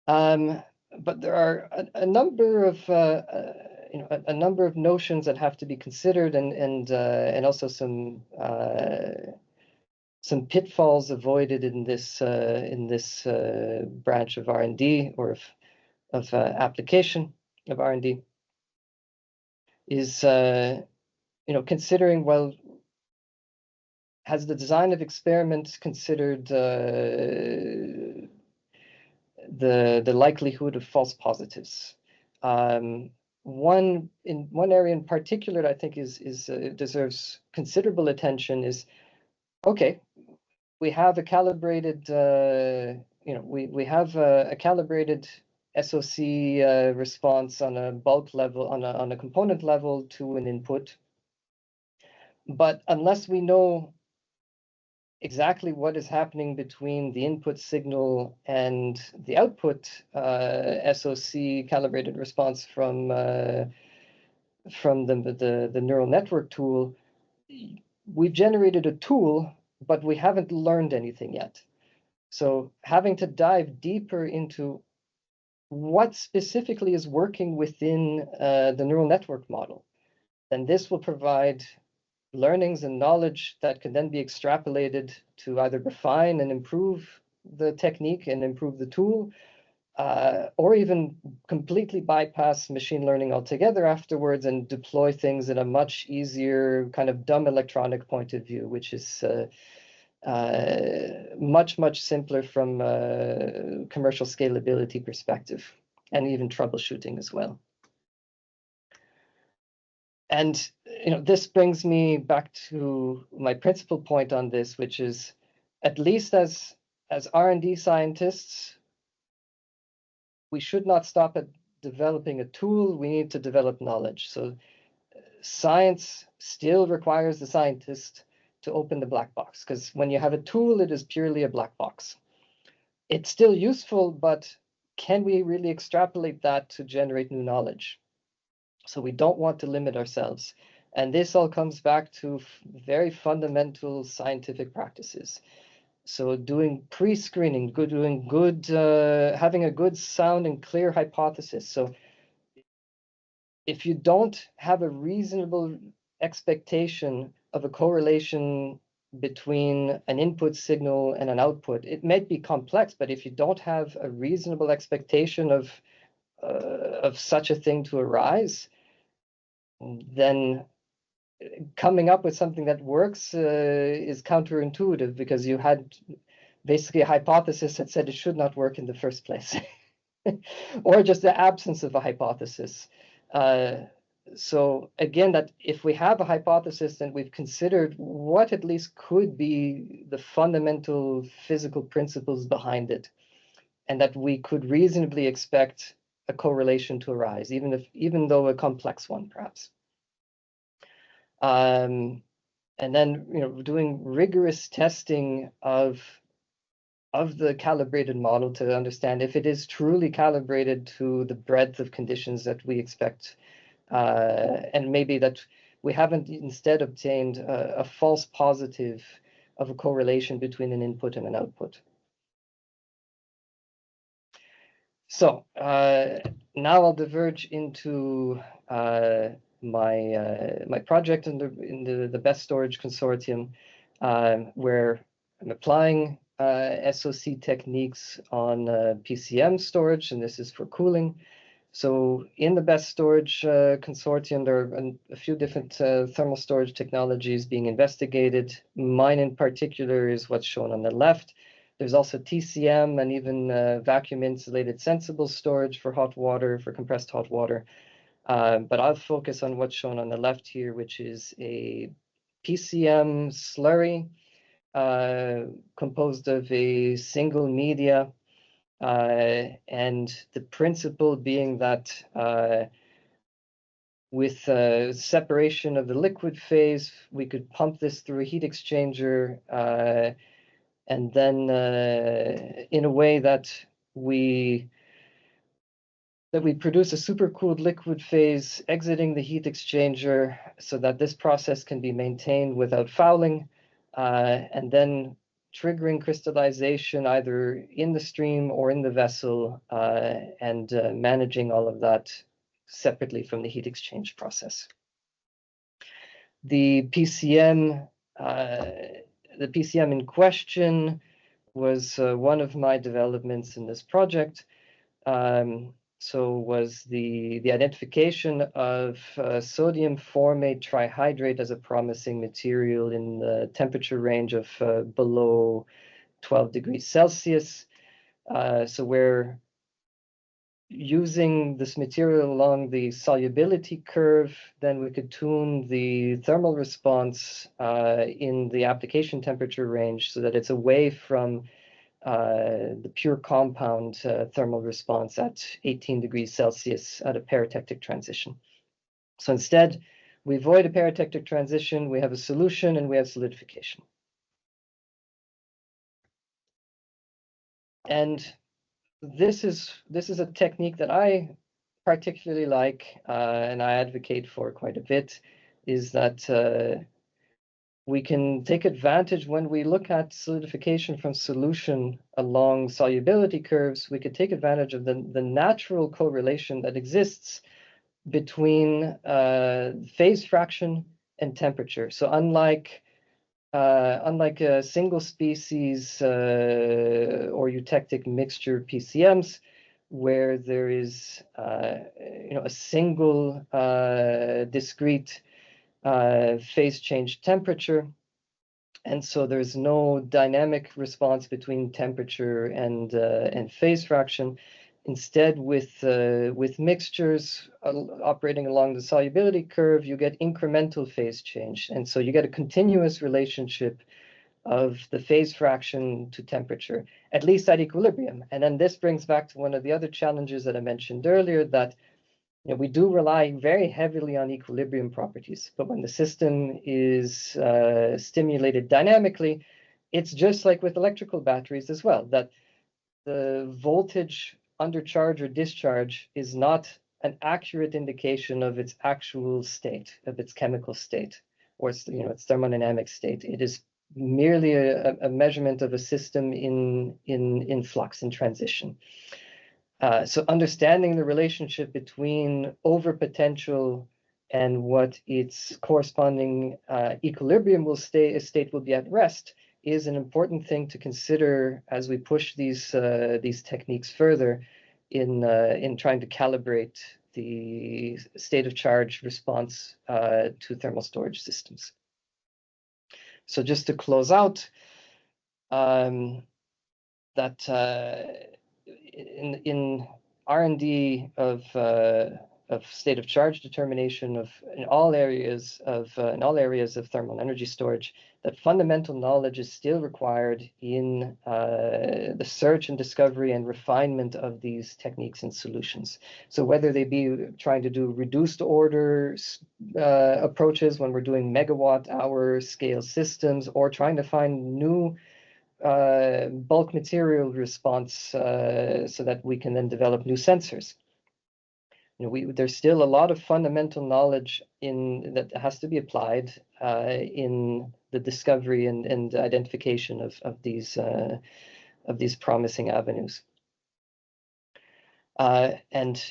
But there are a number of notions that have to be considered, and also some pitfalls avoided in this branch of R&D, or of application of R&D, is considering, well, has the design of experiments considered the likelihood of false positives? One area in particular that I think deserves considerable attention is, okay, we have a calibrated we have a calibrated SOC response on a bulk level, on a component level to an input. But unless we know exactly what is happening between the input signal and the output SOC calibrated response from the neural network tool, we've generated a tool, but we haven't learned anything yet. So having to dive deeper into what specifically is working within the neural network model, then this will provide learnings and knowledge that can then be extrapolated to either refine and improve the technique and improve the tool, or even completely bypass machine learning altogether afterwards and deploy things in a much easier kind of dumb electronic point of view, which is much simpler from a commercial scalability perspective and even troubleshooting as well. And this brings me back to my principal point on this, which is, at least as R&D scientists, we should not stop at developing a tool. We need to develop knowledge. So science still requires the scientist to open the black box, because when you have a tool, it is purely a black box. It's still useful, but can we really extrapolate that to generate new knowledge? So we don't want to limit ourselves. And this all comes back to very fundamental scientific practices. So doing pre-screening, having a good sound and clear hypothesis. So if you don't have a reasonable expectation of a correlation between an input signal and an output, it might be complex, but if you don't have a reasonable expectation of such a thing to arise, then coming up with something that works is counterintuitive, because you had basically a hypothesis that said it should not work in the first place, or just the absence of a hypothesis. So again, that if we have a hypothesis, then we've considered what at least could be the fundamental physical principles behind it, and that we could reasonably expect a correlation to arise, even though a complex one, perhaps. And then doing rigorous testing of the calibrated model to understand if it is truly calibrated to the breadth of conditions that we expect, and maybe that we haven't instead obtained a false positive of a correlation between an input and an output. So now I'll diverge into my project in the Best Storage Consortium, where I'm applying SOC techniques on PCM storage, and this is for cooling. So in the Best Storage Consortium, there are a few different thermal storage technologies being investigated. Mine in particular is what's shown on the left. There's also TCM and even vacuum-insulated sensible storage for hot water, for compressed hot water. But I'll focus on what's shown on the left here, which is a PCM slurry composed of a single media, and the principle being that with separation of the liquid phase, we could pump this through a heat exchanger, and then in a way that we produce a supercooled liquid phase exiting the heat exchanger, so that this process can be maintained without fouling, and then triggering crystallization either in the stream or in the vessel, and managing all of that separately from the heat exchange process. The PCM in question was one of my developments in this project. So was the identification of sodium formate trihydrate as a promising material in the temperature range of below 12 degrees Celsius. So we're using this material along the solubility curve, then we could tune the thermal response in the application temperature range so that it's away from the pure compound thermal response at 18 degrees Celsius at a paratectic transition. So instead, we avoid a paratectic transition, we have a solution, and we have solidification. And this is a technique that I particularly like, and I advocate for quite a bit, is that we can take advantage when we look at solidification from solution along solubility curves. We could take advantage of the natural correlation that exists between phase fraction and temperature. So unlike a single species or eutectic mixture PCMs, where there is a single discrete phase change temperature, and so there's no dynamic response between temperature and phase fraction. Instead, with mixtures operating along the solubility curve, you get incremental phase change, and so you get a continuous relationship of the phase fraction to temperature, at least at equilibrium. And then this brings back to one of the other challenges that I mentioned earlier, that we do rely very heavily on equilibrium properties, but when the system is stimulated dynamically, it's just like with electrical batteries as well, that the voltage under charge or discharge is not an accurate indication of its actual state, of its chemical state, or its thermodynamic state. It is merely a measurement of a system in flux, in transition. So understanding the relationship between overpotential and what its corresponding equilibrium state will be at rest is an important thing to consider as we push these techniques further in trying to calibrate the state of charge response to thermal storage systems. So just to close out, that in R&D of state of charge determination in all areas of thermal energy storage, that fundamental knowledge is still required in the search and discovery and refinement of these techniques and solutions. So whether they be trying to do reduced order approaches when we're doing megawatt hour scale systems, or trying to find new bulk material response so that we can then develop new sensors. There's still a lot of fundamental knowledge that has to be applied in the discovery and identification of these promising avenues. And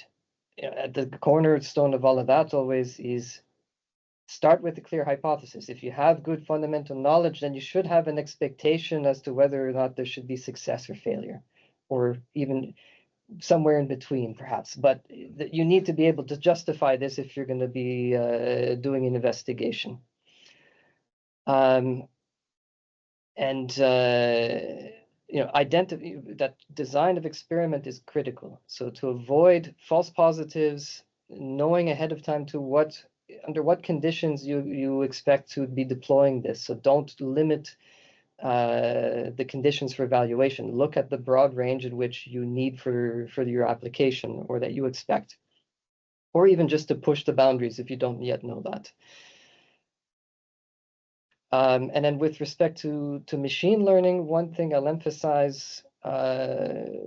at the cornerstone of all of that always is start with a clear hypothesis. If you have good fundamental knowledge, then you should have an expectation as to whether or not there should be success or failure, or even somewhere in between, perhaps. But you need to be able to justify this if you're going to be doing an investigation. That design of experiment is critical. So to avoid false positives, knowing ahead of time under what conditions you expect to be deploying this. So don't limit the conditions for evaluation. Look at the broad range in which you need for your application, or that you expect, or even just to push the boundaries if you don't yet know that. And then with respect to machine learning, one thing I'll emphasize to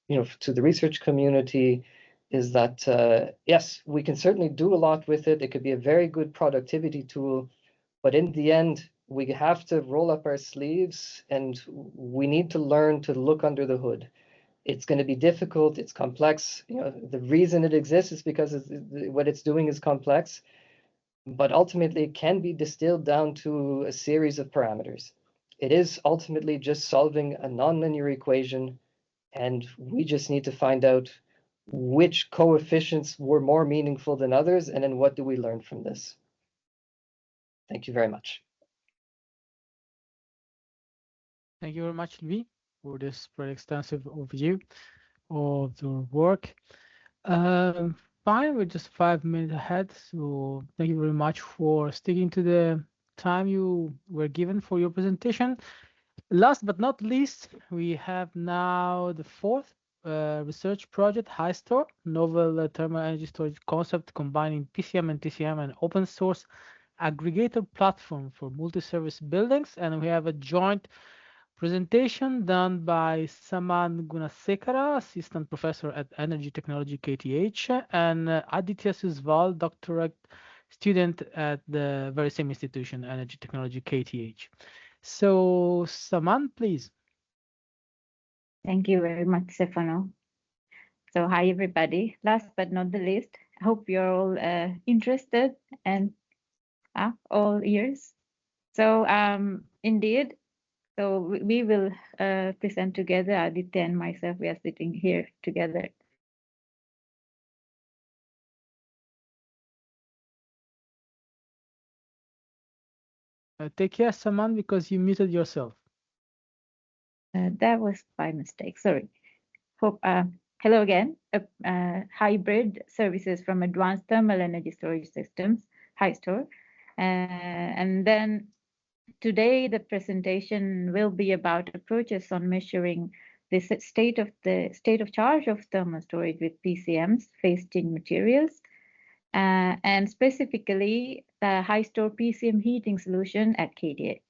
the research community is that, yes, we can certainly do a lot with it. It could be a very good productivity tool, but in the end, we have to roll up our sleeves and we need to learn to look under the hood. It's going to be difficult. It's complex. The reason it exists is because what it's doing is complex, but ultimately it can be distilled down to a series of parameters. It is ultimately just solving a nonlinear equation, and we just need to find out which coefficients were more meaningful than others, and then what do we learn from this? Thank you very much. Thank you very much, Louis, for this very extensive overview of your work. Fine, we're just 5 minutes ahead, so thank you very much for sticking to the time you were given for your presentation. Last but not least, we have now the fourth research project, HiStor, novel thermal energy storage concept combining PCM and TCM, and open source aggregator platform for multi-service buildings. And we have a joint presentation done by Saman Gunasekara, Assistant Professor at Energy Technology KTH, and Aditya Suswal, doctorate student at the very same institution, Energy Technology KTH. So, Saman, please. Thank you very much, Stefano. So hi, everybody. Last but not the least, I hope you're all interested and all ears. So indeed, so we will present together. Aditya and myself, we are sitting here together. Take care, Saman, because you muted yourself. That was by mistake. Sorry. Hope. Hello again. Hybrid services from advanced thermal energy storage systems, HISTOR, and then today the presentation will be about approaches on measuring the state of charge of thermal storage with PCMs, phase-change materials, and specifically the HISTOR PCM heating solution at KTH.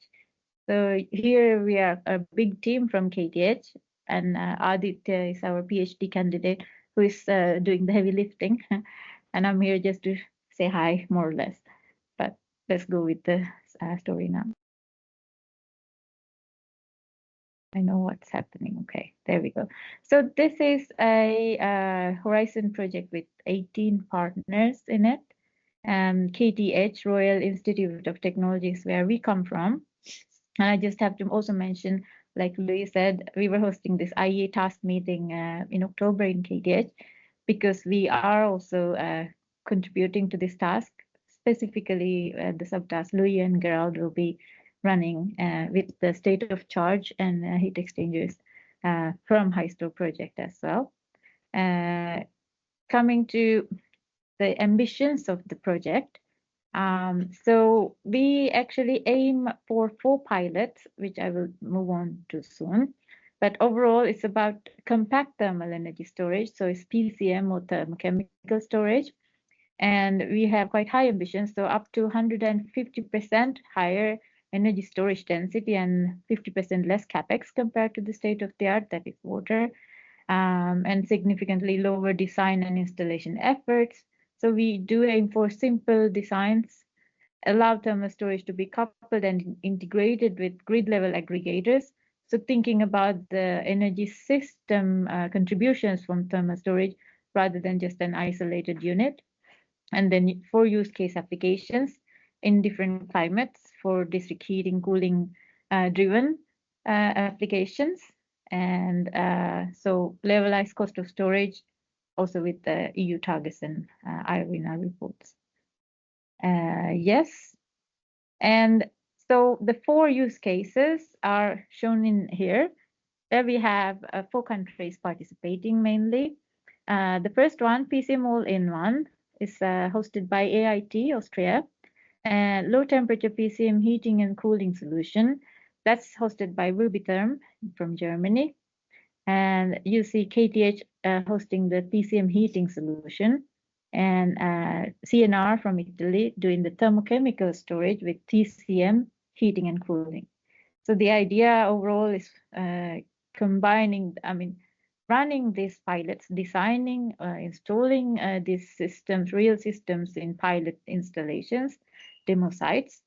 So here we are a big team from KTH, and Aditya is our PhD candidate who is doing the heavy lifting, and I'm here just to say hi, more or less. But let's go with the story now. I know what's happening. Okay, there we go. So this is a Horizon project with 18 partners in it. KTH, Royal Institute of Technology, is where we come from. And I just have to also mention, like Louis said, we were hosting this IEA task meeting in October in KTH because we are also contributing to this task. Specifically, the subtask Louis and Gerald will be running with the state of charge and heat exchangers from HISTOR project as well. Coming to the ambitions of the project, so we actually aim for 4 pilots, which I will move on to soon. But overall, it's about compact thermal energy storage, so it's PCM or thermochemical storage. And we have quite high ambitions, so up to 150% higher energy storage density and 50% less capex compared to the state of the art, that is water, and significantly lower design and installation efforts. So we do aim for simple designs, allow thermal storage to be coupled and integrated with grid level aggregators. So thinking about the energy system contributions from thermal storage rather than just an isolated unit. And then for use case applications in different climates for district heating, cooling driven applications. And so levelized cost of storage also with the EU targets and IRENA reports. Yes. And so the 4 use cases are shown in here. There we have 4 countries participating mainly. The first one, PCM All-in-One, is hosted by AIT Austria. Low temperature PCM heating and cooling solution, that's hosted by Rubitherm from Germany. And you see KTH hosting the PCM heating solution, and CNR from Italy doing the thermochemical storage with TCM heating and cooling. So the idea overall is combining, running these pilots, designing, installing these systems, real systems in pilot installations, demo sites,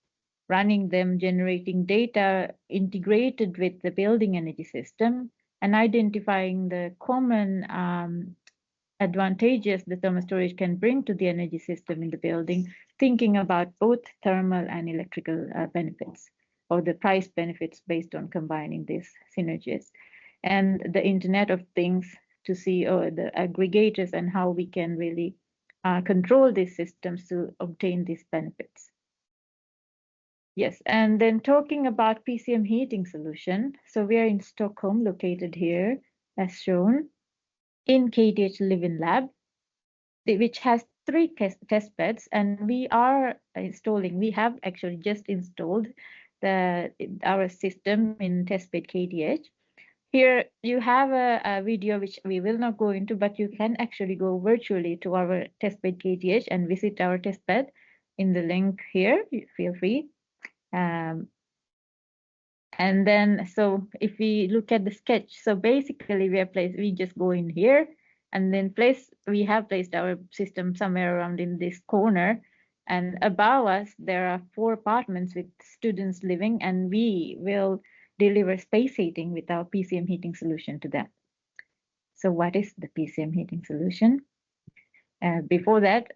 running them, generating data integrated with the building energy system, and identifying the common advantages the thermal storage can bring to the energy system in the building, thinking about both thermal and electrical benefits, or the price benefits based on combining these synergies. And the Internet of Things to see the aggregators and how we can really control these systems to obtain these benefits. Yes, and then talking about PCM heating solution. So we are in Stockholm, located here, as shown, in KTH Live-in Lab, which has 3 test beds, and we are installing, we have actually just installed our system in testbed KTH. Here you have a video which we will not go into, but you can actually go virtually to our testbed KTH and visit our testbed in the link here. Feel free. And then, so if we look at the sketch, so basically we just go in here and then we have placed our system somewhere around in this corner. And above us, there are 4 apartments with students living, and we will deliver space heating with our PCM heating solution to them. So what is the PCM heating solution? Before that,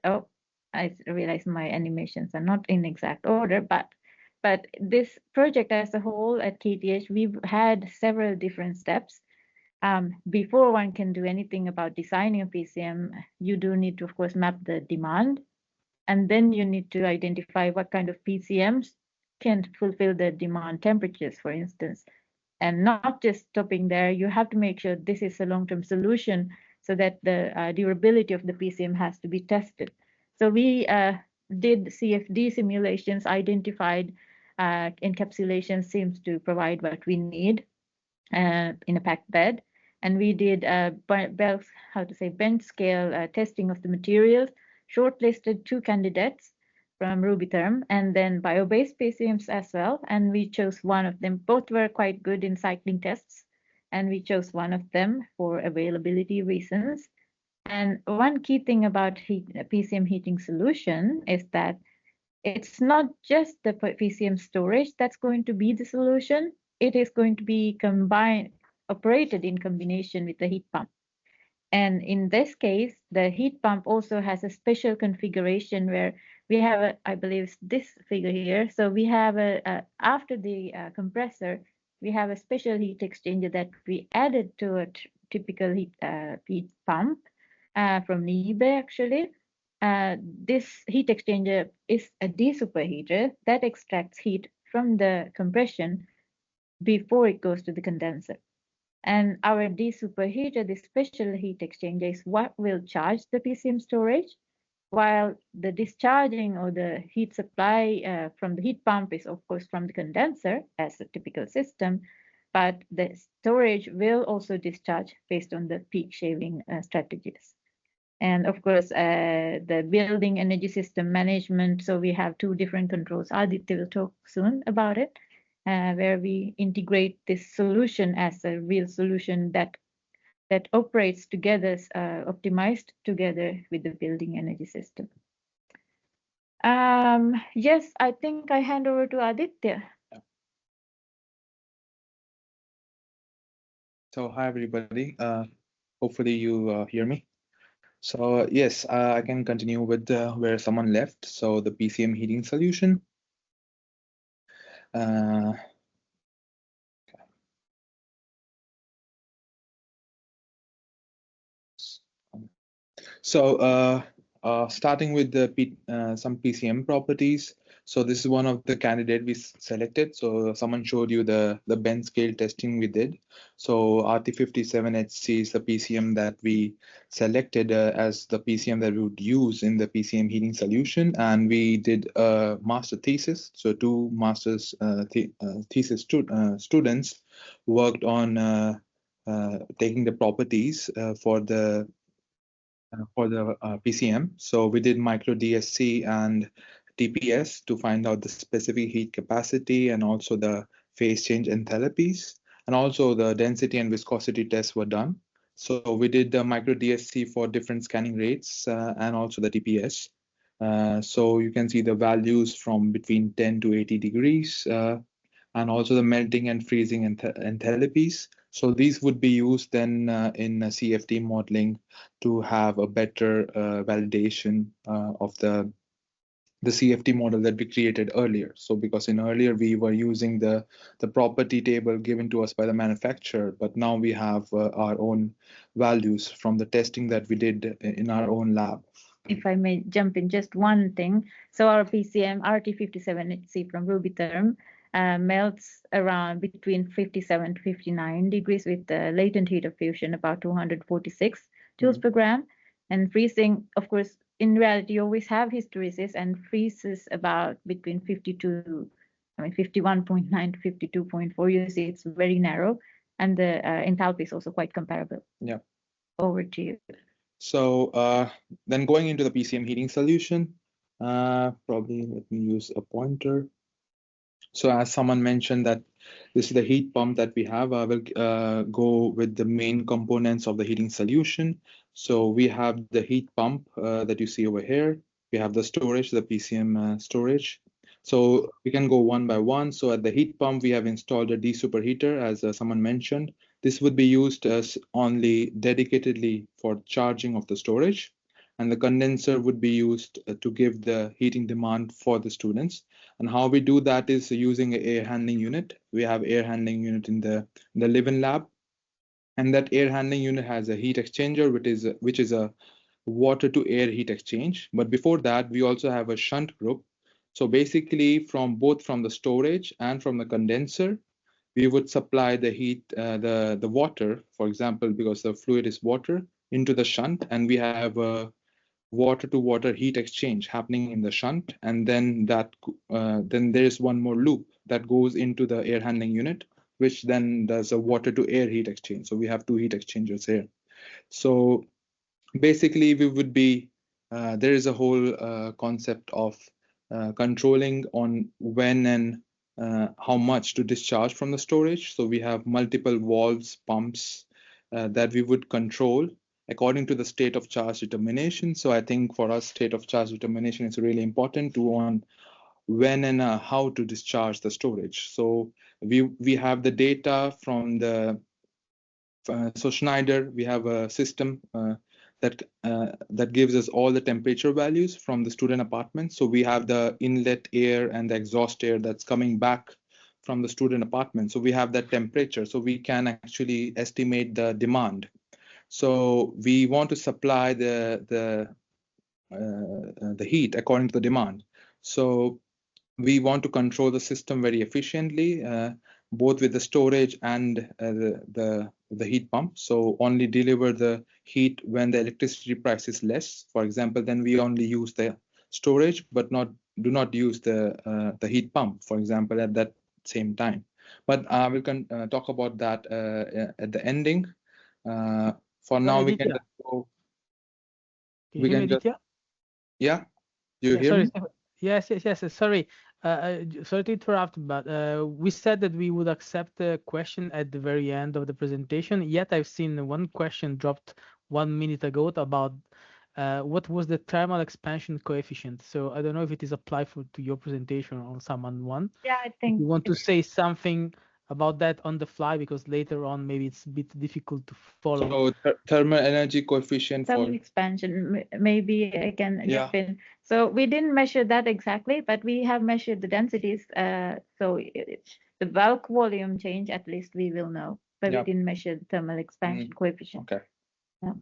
I realize my animations are not in exact order, but this project as a whole at KTH, we've had several different steps. Before one can do anything about designing a PCM, you do need to, of course, map the demand. And then you need to identify what kind of PCMs can fulfill the demand temperatures, for instance. And not just stopping there, you have to make sure this is a long-term solution so that the durability of the PCM has to be tested. So we did CFD simulations, identified encapsulation seems to provide what we need in a packed bed. And we did bench scale testing of the materials, shortlisted 2 candidates from Rubitherm, and then bio-based PCMs as well. And we chose one of them. Both were quite good in cycling tests, and we chose one of them for availability reasons. And one key thing about PCM heating solution is that it's not just the PCM storage that's going to be the solution. It is going to be operated in combination with the heat pump. And in this case, the heat pump also has a special configuration where we have, I believe, this figure here. So we have after the compressor, we have a special heat exchanger that we added to a typical heat pump from NIBE, actually. This heat exchanger is a desuperheater that extracts heat from the compression before it goes to the condenser. And our desuperheater, this special heat exchanger, is what will charge the PCM storage, while the discharging or the heat supply from the heat pump is, of course, from the condenser as a typical system, but the storage will also discharge based on the peak shaving strategies. And of course, the building energy system management. So we have 2 different controls. Aditya will talk soon about it, where we integrate this solution as a real solution that operates together, optimized together with the building energy system. Yes, I think I hand over to Aditya. So hi everybody. Hopefully you hear me. So yes, I can continue with where someone left. So the PCM heating solution. So starting with the some PCM properties. So this is one of the candidate we selected. So someone showed you the bench scale testing we did. So RT57HC is the PCM that we selected as the PCM that we would use in the PCM heating solution. And we did a master thesis. So 2 master's thesis students worked on taking the properties for the PCM. So we did micro DSC and TPS to find out the specific heat capacity and also the phase change enthalpies, and also the density and viscosity tests were done. So we did the micro DSC for different scanning rates and also the TPS. So you can see the values from between 10 to 80 degrees and also the melting and freezing enthalpies. So these would be used then in CFD modeling to have a better validation of the CFD model that we created earlier. So because in earlier we were using the property table given to us by the manufacturer, but now we have our own values from the testing that we did in our own lab. If I may jump in just one thing. So our PCM RT57HC from Rubitherm melts around between 57 to 59 degrees with the latent heat of fusion about 246 joules per gram. And freezing, of course, in reality, you always have hysteresis and freezes about between 51.9 to 52.4. You see it's very narrow. And the enthalpy is also quite comparable. Yeah. Over to you. So then going into the PCM heating solution, probably let me use a pointer. So as someone mentioned that this is the heat pump that we have, I will go with the main components of the heating solution. So we have the heat pump that you see over here. We have the storage, the PCM storage. So we can go one by one. So at the heat pump, we have installed a desuperheater, as someone mentioned. This would be used as only dedicatedly for charging of the storage. And the condenser would be used to give the heating demand for the students. And how we do that is using an air handling unit. We have air handling unit in the live-in lab. And that air handling unit has a heat exchanger, which is a water to air heat exchange. But before that, we also have a shunt group. So basically from both from the storage and from the condenser, we would supply the heat, the water, for example, because the fluid is water, into the shunt, and we have a water to water heat exchange happening in the shunt, and then then there's one more loop that goes into the air handling unit, which then does a water to air heat exchange. So we have two heat exchangers here. So basically we would be there is a whole concept of controlling on when and how much to discharge from the storage. So we have multiple valves, pumps that we would control according to the state of charge determination. So I think for us, state of charge determination is really important to on when and how to discharge the storage. So we have the data from the so Schneider, we have a system that gives us all the temperature values from the student apartment. So we have the inlet air and the exhaust air that's coming back from the student apartment. So we have that temperature, so we can actually estimate the demand. So we want to supply the heat according to the demand. So we want to control the system very efficiently, both with the storage and the heat pump. So only deliver the heat when the electricity price is less. For example, then we only use the storage, but do not use the heat pump, for example, at that same time. But I will talk about that at the ending. For now, we can just go. Can you hear me, Aditya? Yeah, you hear sorry. me? Yes. Sorry. Sorry to interrupt, but we said that we would accept a question at the very end of the presentation. Yet I've seen one question dropped 1 minute ago about what was the thermal expansion coefficient. So I don't know if it is applied to your presentation or someone one. Yeah, I think if you want to say something about that on the fly, because later on maybe it's a bit difficult to follow. So thermal energy coefficient thermal expansion, maybe I can jump in. So we didn't measure that exactly, but we have measured the densities. So the bulk volume change, at least we will know, but we didn't measure the thermal expansion coefficient. Okay. Yeah.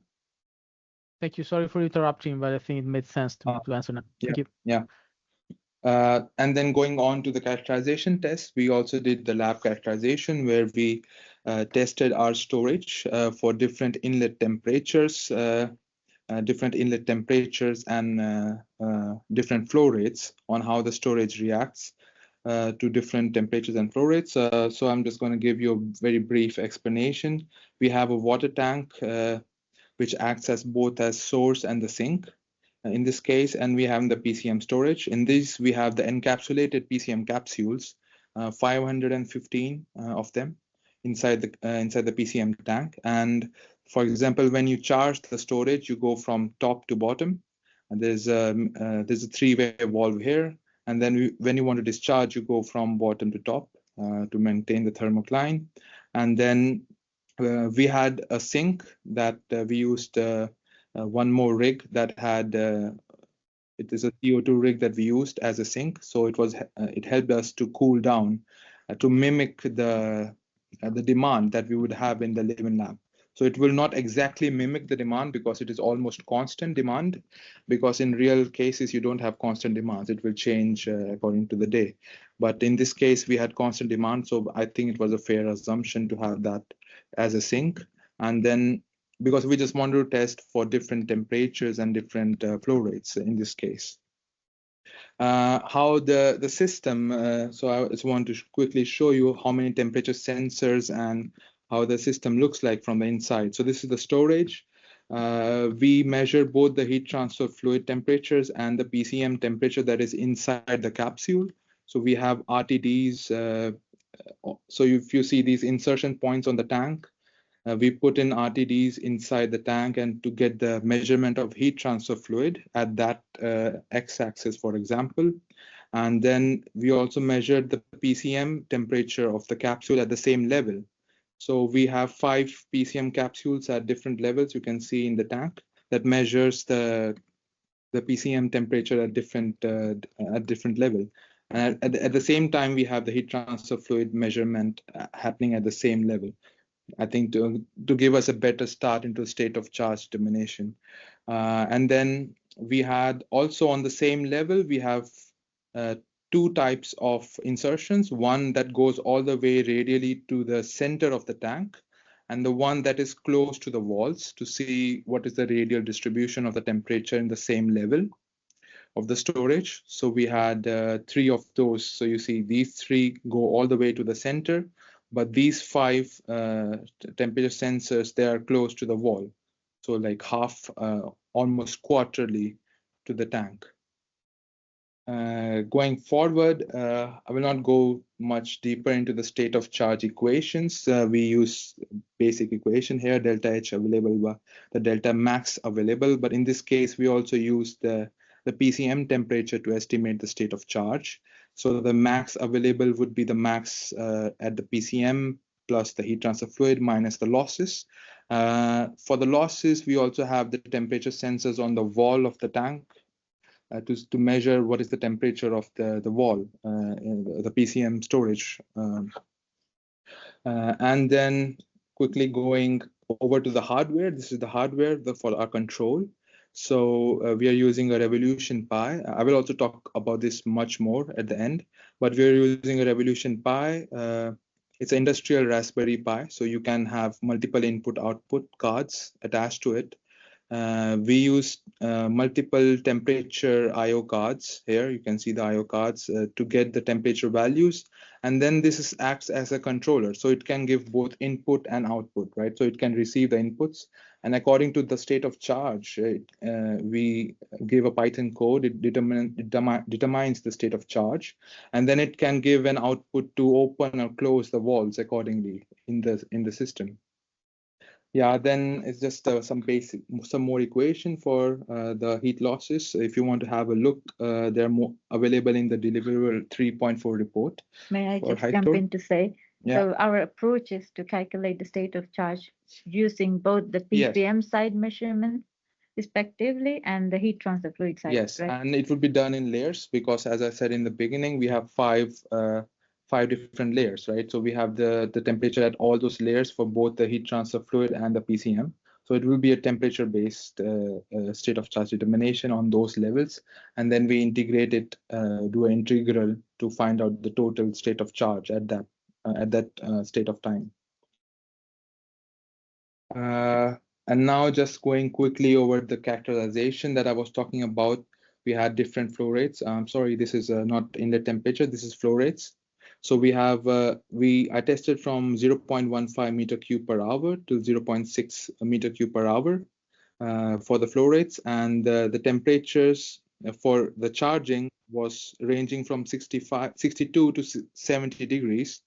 Thank you. Sorry for interrupting, but I think it made sense to answer now. Thank you. Yeah. And then going on to the characterization test, we also did the lab characterization where we tested our storage for different inlet temperatures, and different flow rates on how the storage reacts to different temperatures and flow rates. So I'm just going to give you a very brief explanation. We have a water tank which acts as both as source and the sink in this case, and we have the PCM storage. In this, we have the encapsulated PCM capsules, 515 of them inside the PCM tank. And for example, when you charge the storage, you go from top to bottom. And there's a three-way valve here. And then when you want to discharge, you go from bottom to top to maintain the thermocline. And then we had a sink that we used one more rig that had it is a CO2 rig that we used as a sink. So it helped us to cool down to mimic the demand that we would have in the live-in lab. So it will not exactly mimic the demand because it is almost constant demand, because in real cases you don't have constant demands. It will change according to the day. But in this case, we had constant demand. So I think it was a fair assumption to have that as a sink. And then because we just wanted to test for different temperatures and different flow rates in this case. How the system, so I just want to quickly show you how many temperature sensors and how the system looks like from the inside. So this is the storage. We measure both the heat transfer fluid temperatures and the PCM temperature that is inside the capsule. So we have RTDs. So if you see these insertion points on the tank, we put in RTDs inside the tank, and to get the measurement of heat transfer fluid at that x-axis, for example. And then we also measured the PCM temperature of the capsule at the same level. So we have 5 PCM capsules at different levels, you can see in the tank, that measures the PCM temperature at different level. And at the same time, we have the heat transfer fluid measurement happening at the same level. I think to give us a better start into state of charge determination. And then we had also on the same level, we have 2 types of insertions, one that goes all the way radially to the center of the tank, and the one that is close to the walls to see what is the radial distribution of the temperature in the same level of the storage. So we had 3 of those. So you see these 3 go all the way to the center, but these 5 temperature sensors, they are close to the wall. So like half, almost quarterly to the tank. Going forward, I will not go much deeper into the state of charge equations. We use basic equation here, delta H available, the delta max available. But in this case, we also use the PCM temperature to estimate the state of charge. So the max available would be the max at the PCM plus the heat transfer fluid minus the losses. For the losses, we also have the temperature sensors on the wall of the tank to measure what is the temperature of the wall, the PCM storage. And then quickly going over to the hardware. This is the hardware for our control. So we are using a Revolution Pi. I will also talk about this much more at the end, but we are using a Revolution Pi. It's an industrial Raspberry Pi, so you can have multiple input-output cards attached to it. We use multiple temperature IO cards here. You can see the IO cards to get the temperature values. And then this acts as a controller. So it can give both input and output, right? So it can receive the inputs. And according to the state of charge, we give a Python code. It determines the state of charge. And then it can give an output to open or close the walls accordingly in the system. Yeah, then it's just some more equation for the heat losses. If you want to have a look, they're more available in the deliverable 3.4 report. May I just jump in to say, so our approach is to calculate the state of charge using both the PCM side measurement respectively and the heat transfer fluid side. Yes, right? And it would be done in layers because, as I said in the beginning, we have five different layers, right? So we have the temperature at all those layers for both the heat transfer fluid and the PCM. So it will be a temperature-based state of charge determination on those levels. And then we integrate it, do an integral to find out the total state of charge at that state of time. And now just going quickly over the characterization that I was talking about, we had different flow rates. I'm sorry, this is not inlet temperature, this is flow rates. So we have, I tested from 0.15 meter cube per hour to 0.6 meter cube per hour for the flow rates. And the temperatures for the charging was ranging from 62 to 70 degrees.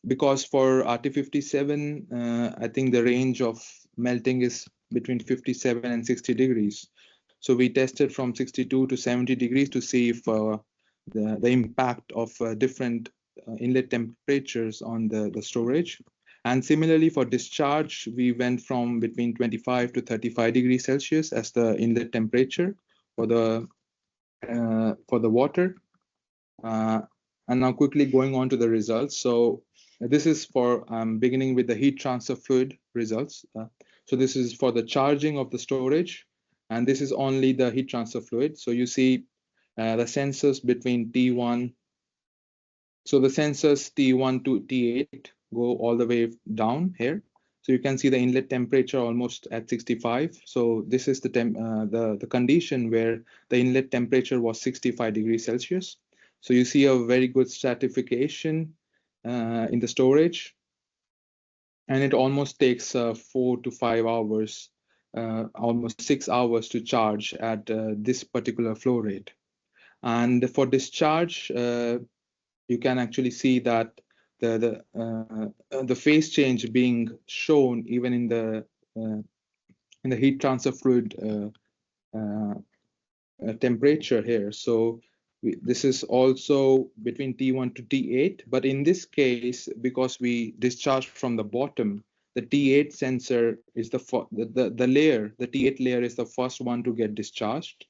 Because for RT57, I think the range of melting is between 57 and 60 degrees. So we tested from 62 to 70 degrees to see if the impact of different inlet temperatures on the storage. And similarly for discharge, we went from between 25 to 35 degrees Celsius as the inlet temperature for the water. And now quickly going on to the results. So this is for beginning with the heat transfer fluid results. So this is for the charging of the storage, and this is only the heat transfer fluid. So you see the sensors between T1. So the sensors T1 to T8 go all the way down here. So you can see the inlet temperature almost at 65. So this is the condition where the inlet temperature was 65 degrees Celsius. So you see a very good stratification in the storage. And it almost takes 4 to 5 hours, almost 6 hours to charge at this particular flow rate. And for discharge, you can actually see that the phase change being shown even in the heat transfer fluid temperature here. So this is also between T1 to T8, but in this case, because we discharge from the bottom, the T8 sensor is the layer, the T8 layer is the first one to get discharged,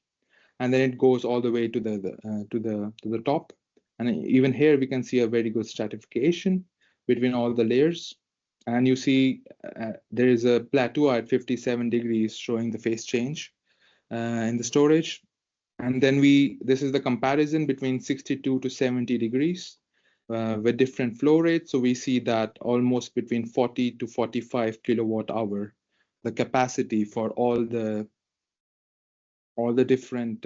and then it goes all the way to the top. And even here we can see a very good stratification between all the layers. And you see there is a plateau at 57 degrees showing the phase change in the storage. And then this is the comparison between 62 to 70 degrees with different flow rates. So we see that almost between 40 to 45 kilowatt hour, the capacity for all the different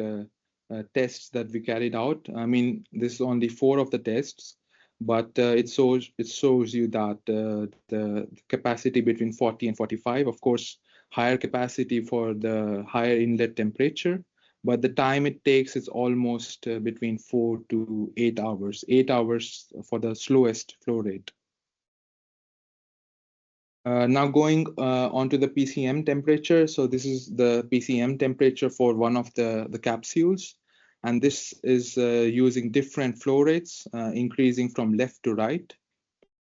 tests that we carried out. I mean, this is only 4 of the tests, but it shows you that the capacity between 40 and 45, of course, higher capacity for the higher inlet temperature, but the time it takes is almost between 4 to 8 hours, 8 hours for the slowest flow rate. Now going on to the PCM temperature. So this is the PCM temperature for one of the capsules. And this is using different flow rates, increasing from left to right.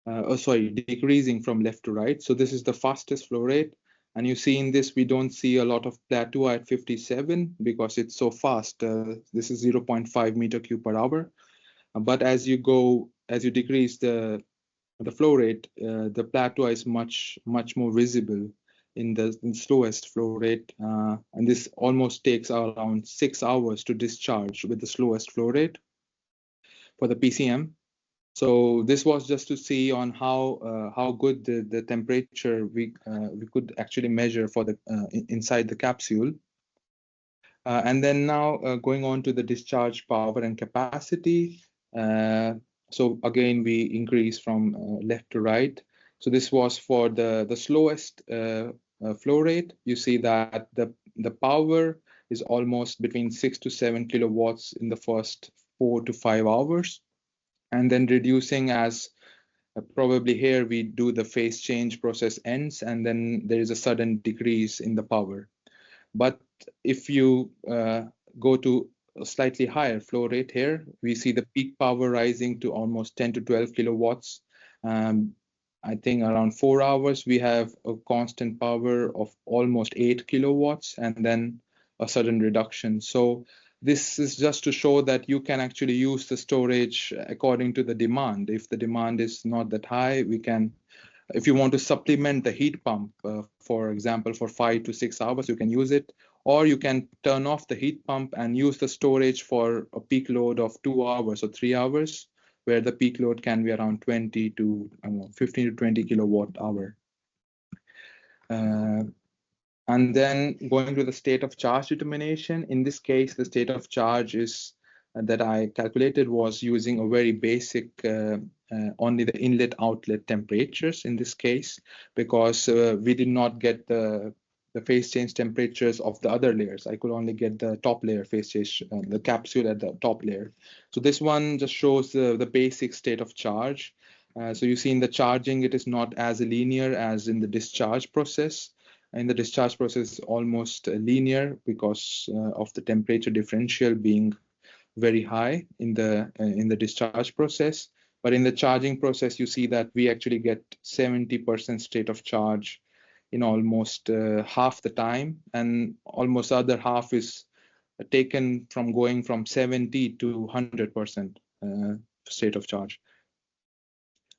Decreasing from left to right. So this is the fastest flow rate. And you see in this, we don't see a lot of plateau at 57 because it's so fast. This is 0.5 meter cube per hour. But as you decrease the flow rate, the plateau is much more visible in the slowest flow rate. And this almost takes around 6 hours to discharge with the slowest flow rate for the PCM. So this was just to see on how good the temperature we could actually measure for the inside the capsule. And then now going on to the discharge power and capacity. So again, we increase from left to right. So this was for the slowest flow rate. You see that the power is almost between 6 to 7 kilowatts in the first 4 to 5 hours. And then reducing as probably here we do the phase change process ends, and then there is a sudden decrease in the power. But if you go to a slightly higher flow rate here, we see the peak power rising to almost 10 to 12 kilowatts. I think around 4 hours, we have a constant power of almost 8 kilowatts and then a sudden reduction. So this is just to show that you can actually use the storage according to the demand. If the demand is not that high, we can, if you want to supplement the heat pump, for example, for 5 to 6 hours, you can use it, or you can turn off the heat pump and use the storage for a peak load of 2 hours or 3 hours, where the peak load can be around 20 to 15 to 20 kilowatt hour. And then going to the state of charge determination. In this case, the state of charge is that I calculated was using a very basic only the inlet outlet temperatures in this case, because we did not get the phase change temperatures of the other layers. I could only get the top layer phase change, the capsule at the top layer. So this one just shows the basic state of charge. So you see in the charging, it is not as linear as in the discharge process. In the discharge process, almost linear because of the temperature differential being very high in the discharge process. But in the charging process, you see that we actually get 70% state of charge in almost half the time, and almost the other half is taken from going from 70 to 100% state of charge.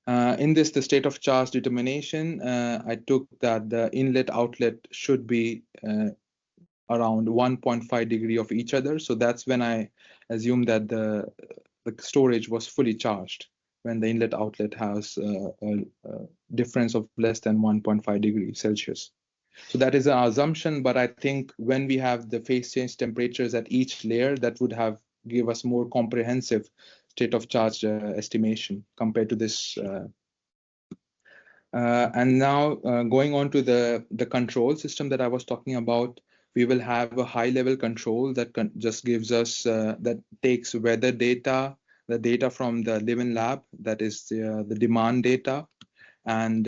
In this, the state of charge determination, I took that the inlet outlet should be around 1.5 degree of each other. So that's when I assume that the storage was fully charged, when the inlet outlet has a difference of less than 1.5 degrees Celsius. So that is an assumption, but I think when we have the phase change temperatures at each layer, that would give us more comprehensive state of charge estimation compared to this. And now going on to the control system that I was talking about. we will have a high-level control that just gives us that takes weather data, the data from the living lab, that is the demand data, and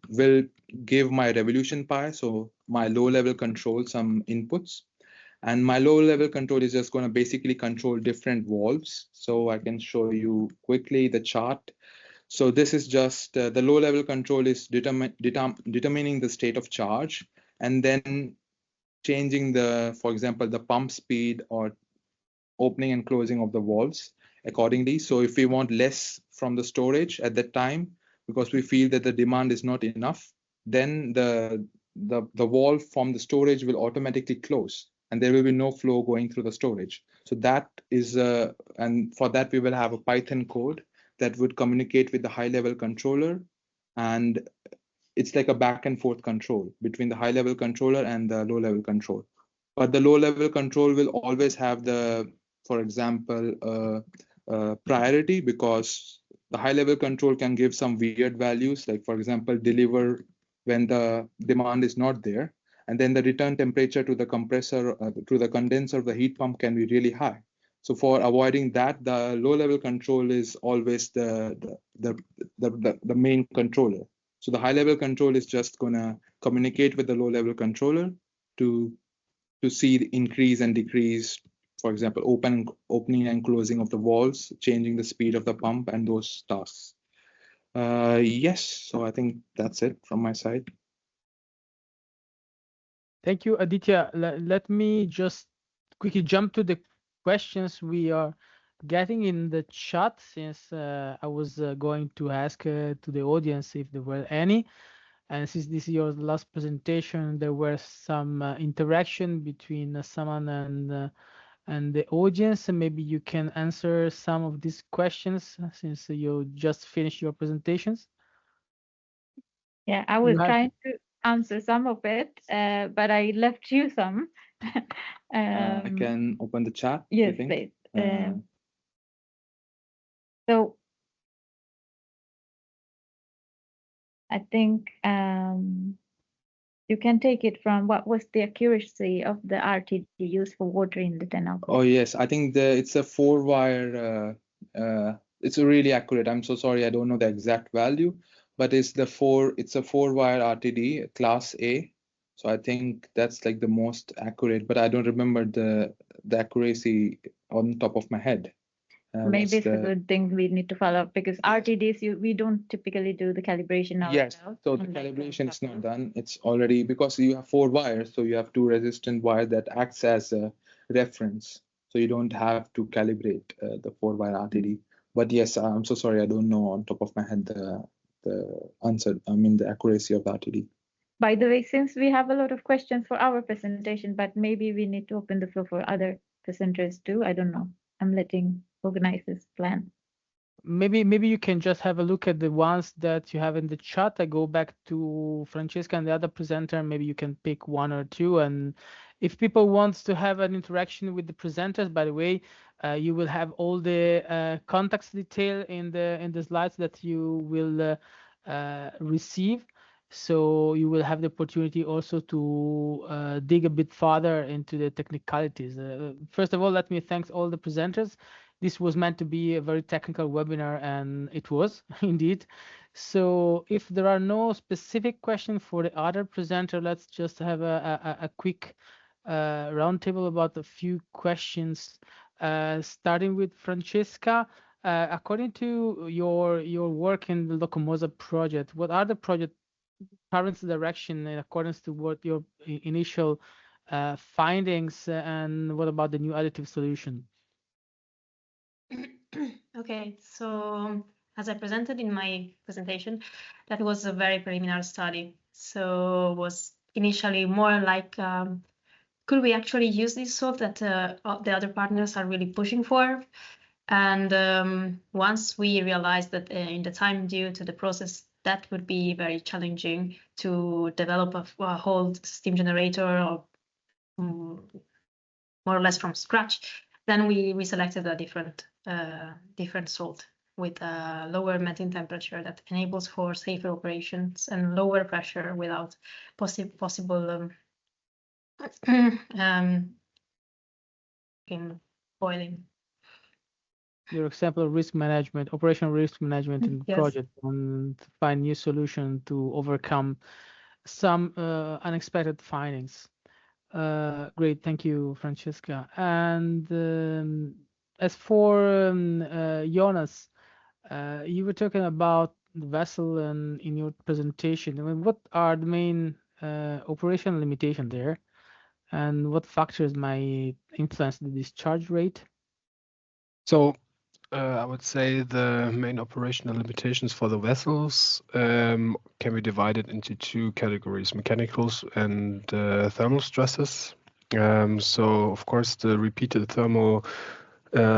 will give my revolution pi, so my low-level control, some inputs. And my low-level control is just going to basically control different valves. So I can show you quickly the chart. So this is just the low-level control is determining the state of charge, and then changing the, for example, the pump speed or opening and closing of the valves accordingly. So if we want less from the storage at that time, because we feel that the demand is not enough, then the valve from the storage will automatically close, and there will be no flow going through the storage. So that is, and for that we will have a Python code that would communicate with the high-level controller, and it's like a back and forth control between the high-level controller and the low-level control. But the low-level control will always have the, for example, priority, because the high-level control can give some weird values, like for example, deliver when the demand is not there, and then the return temperature to the compressor, to the condenser of the heat pump can be really high. So for avoiding that, the low-level control is always the main controller. So the high-level control is just going to communicate with the low-level controller to see the increase and decrease, for example, opening and closing of the valves, changing the speed of the pump, and those tasks. Yes, so I think that's it from my side. Thank you, Aditya. Let me just quickly jump to the questions we are getting in the chat, since I was going to ask to the audience if there were any. And since this is your last presentation, there were some interaction between someone and the audience. And maybe you can answer some of these questions since you just finished your presentations. Yeah, I was trying to answer some of it, but I left you some. I can open the chat. Yes, please. So I think you can take it from what was the accuracy of the RTD used for water in the 10 outlet? Oh yes, I think it's a 4-wire. It's really accurate. I'm so sorry, I don't know the exact value, but it's a 4-wire RTD class A. So I think that's like the most accurate, but I don't remember the accuracy on top of my head. Maybe it's a good thing we need to follow up, because RTDs, we don't typically do the calibration ourselves. Yes, so the calibration is not done. It's already, because you have 4 wires, so you have 2 resistant wires that acts as a reference. So you don't have to calibrate the 4-wire RTD. But yes, I'm so sorry, I don't know on top of my head the answer. I mean the accuracy of the RTD. By the way, since we have a lot of questions for our presentation, but maybe we need to open the floor for other presenters too. I don't know. I'm letting organizers plan. Maybe you can just have a look at the ones that you have in the chat. I go back to Francesca and the other presenter. Maybe you can pick 1 or 2. And if people want to have an interaction with the presenters, by the way, you will have all the contacts detail in the slides that you will receive. So you will have the opportunity also to dig a bit further into the technicalities. First of all, let me thank all the presenters. This was meant to be a very technical webinar, and it was indeed. So if there are no specific questions for the other presenter, let's just have a quick roundtable about a few questions, starting with Francesca. According to your work in the Locomosa project, what are the project current direction in accordance to what your initial findings, and what about the new additive solution? Okay, so as I presented in my presentation, that was a very preliminary study. So was initially more like, could we actually use this salt that the other partners are really pushing for? And once we realized that in the time due to the process, that would be very challenging to develop a whole steam generator, or more or less from scratch, then we selected a different salt with a lower melting temperature that enables for safer operations and lower pressure without possible in boiling. Your example of risk management, operational risk management in the Yes. project, and find new solution to overcome some unexpected findings. Great, thank you, Francesca. And as for Jonas, you were talking about the vessel and in your presentation. I mean, what are the main operational limitations there, and what factors might influence the discharge rate? So I would say the main operational limitations for the vessels can be divided into two categories: mechanicals and thermal stresses. So of course the repeated thermal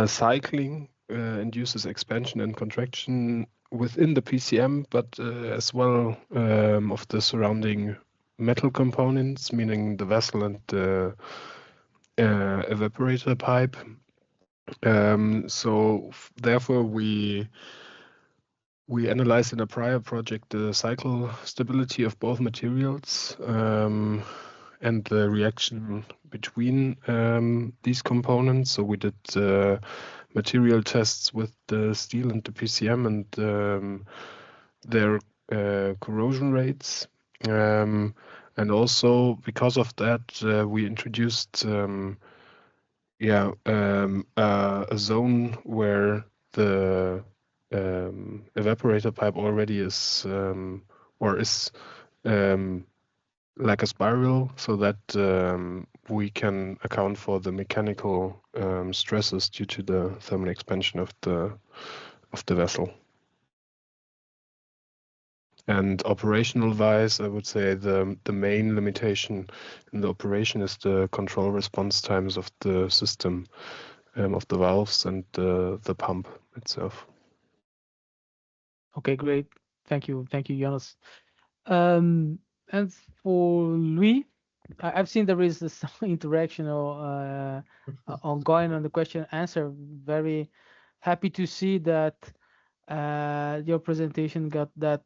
cycling induces expansion and contraction within the PCM, but as well of the surrounding metal components, meaning the vessel and the evaporator pipe. Therefore we analyzed in a prior project the cycle stability of both materials and the reaction between these components. So we did material tests with the steel and the PCM and their corrosion rates. And also because of that, we introduced a zone where the evaporator pipe already is like a spiral, so that we can account for the mechanical stresses due to the thermal expansion of the vessel. And operational wise, I would say the main limitation in the operation is the control response times of the system, of the valves and the pump itself. Okay, great. Thank you, Jonas. And for Louis, I've seen there is some interaction or ongoing on the question and answer. Very happy to see that your presentation got that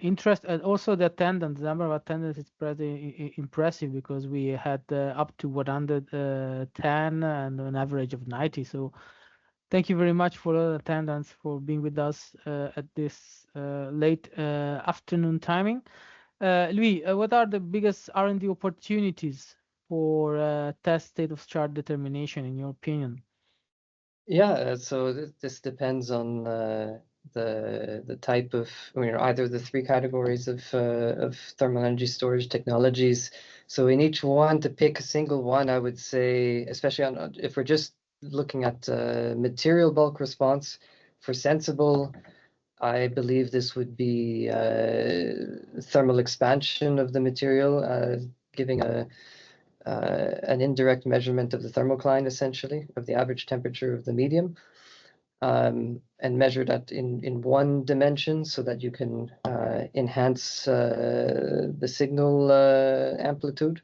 interest, and also the attendance. The number of attendance is pretty impressive because we had up to 110 and an average of 90. So thank you very much for the attendance, for being with us at this late afternoon timing. Louis, what are the biggest R&D opportunities for test state of chart determination, in your opinion? Yeah, so this depends on the type of, either the three categories of thermal energy storage technologies. So in each one, to pick a single one, I would say, especially if we're just looking at material bulk response for sensible, I believe this would be thermal expansion of the material, giving an indirect measurement of the thermocline, essentially, of the average temperature of the medium, and measure that in one dimension so that you can enhance the signal amplitude.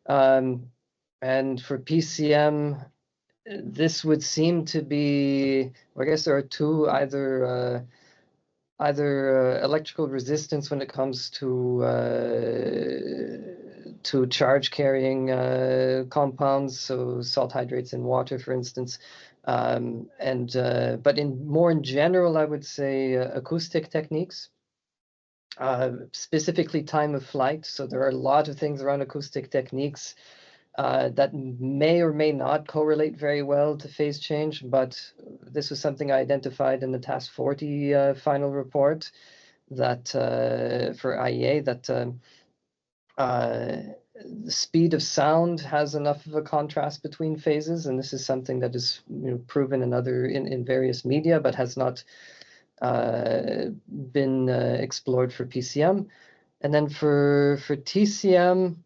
And for PCM, this would seem to be, I guess there are two, either electrical resistance when it comes to charge carrying compounds, so salt hydrates in water, for instance, but in general, I would say acoustic techniques, specifically time of flight. So there are a lot of things around acoustic techniques that may or may not correlate very well to phase change, but this was something I identified in the Task 40 final report that for IEA, that the speed of sound has enough of a contrast between phases, and this is something that is proven in various media, but has not been explored for PCM. And then for TCM,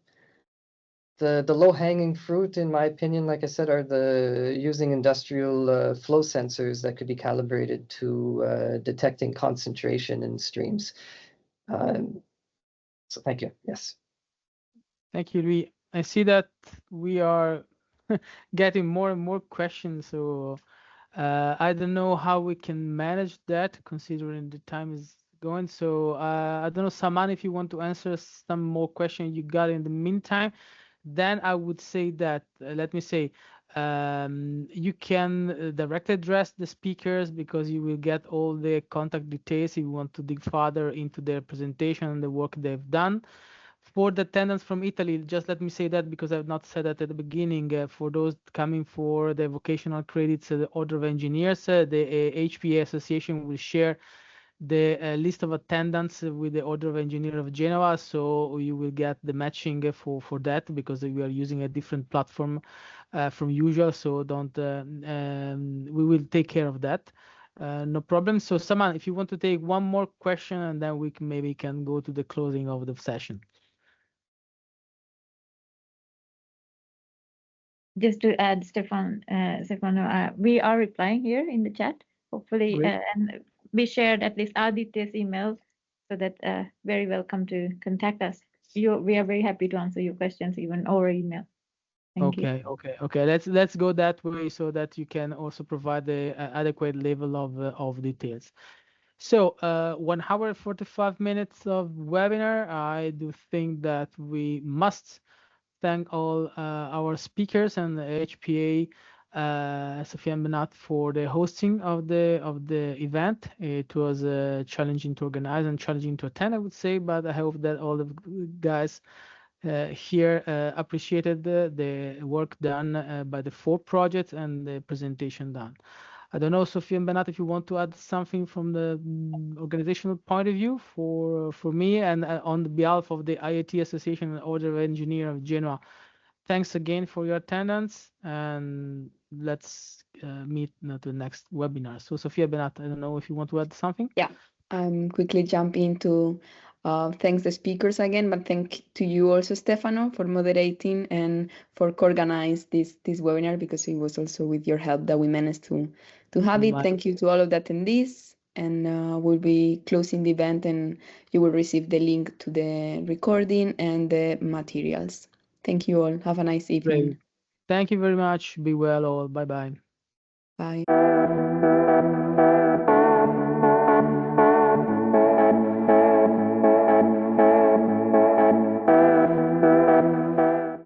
the low-hanging fruit, in my opinion, like I said, are using industrial flow sensors that could be calibrated to detecting concentration in streams. So thank you. Yes. Thank you, Louis. I see that we are getting more and more questions, so I don't know how we can manage that considering the time is going. So I don't know, Saman, if you want to answer some more questions you got in the meantime. then I would say that, let me say, you can directly address the speakers because you will get all the contact details if you want to dig further into their presentation and the work they've done. For the attendants from Italy, just let me say that because I've not said that at the beginning. For those coming for the vocational credits, the Order of Engineers, the HPA Association will share the list of attendants with the Order of Engineer of Genoa, so you will get the matching for that because we are using a different platform from usual. So don't we will take care of that. No problem. So Saman, if you want to take one more question, and then we maybe can go to the closing of the session. Just to add, Stefano, we are replying here in the chat, hopefully, and we shared at least Aditya's email, so that very welcome to contact us. We are very happy to answer your questions even over email. Thank you. Okay. Let's go that way so that you can also provide the adequate level of details. So 1 hour and 45 minutes of webinar. I do think that we must thank all our speakers and the HPA, Sofia and Benat, for the hosting of the event. It was challenging to organize and challenging to attend, I would say, but I hope that all the guys here appreciated the work done by the 4 projects and the presentation done. I don't know, Sofia and Benat, if you want to add something from the organizational point of view for me and on behalf of the IAT Association and Order of Engineer of Genoa. Thanks again for your attendance, and let's meet to the next webinar. So Sofia, Benat, I don't know if you want to add something. Yeah, quickly jump into thanks the speakers again, but thank to you also, Stefano, for moderating and for co-organize this webinar, because it was also with your help that we managed to have it. Thank you to all of the attendees, and we'll be closing the event, and you will receive the link to the recording and the materials. Thank you all. Have a nice evening. Great. Thank you very much. Be well all. Bye-bye. Bye.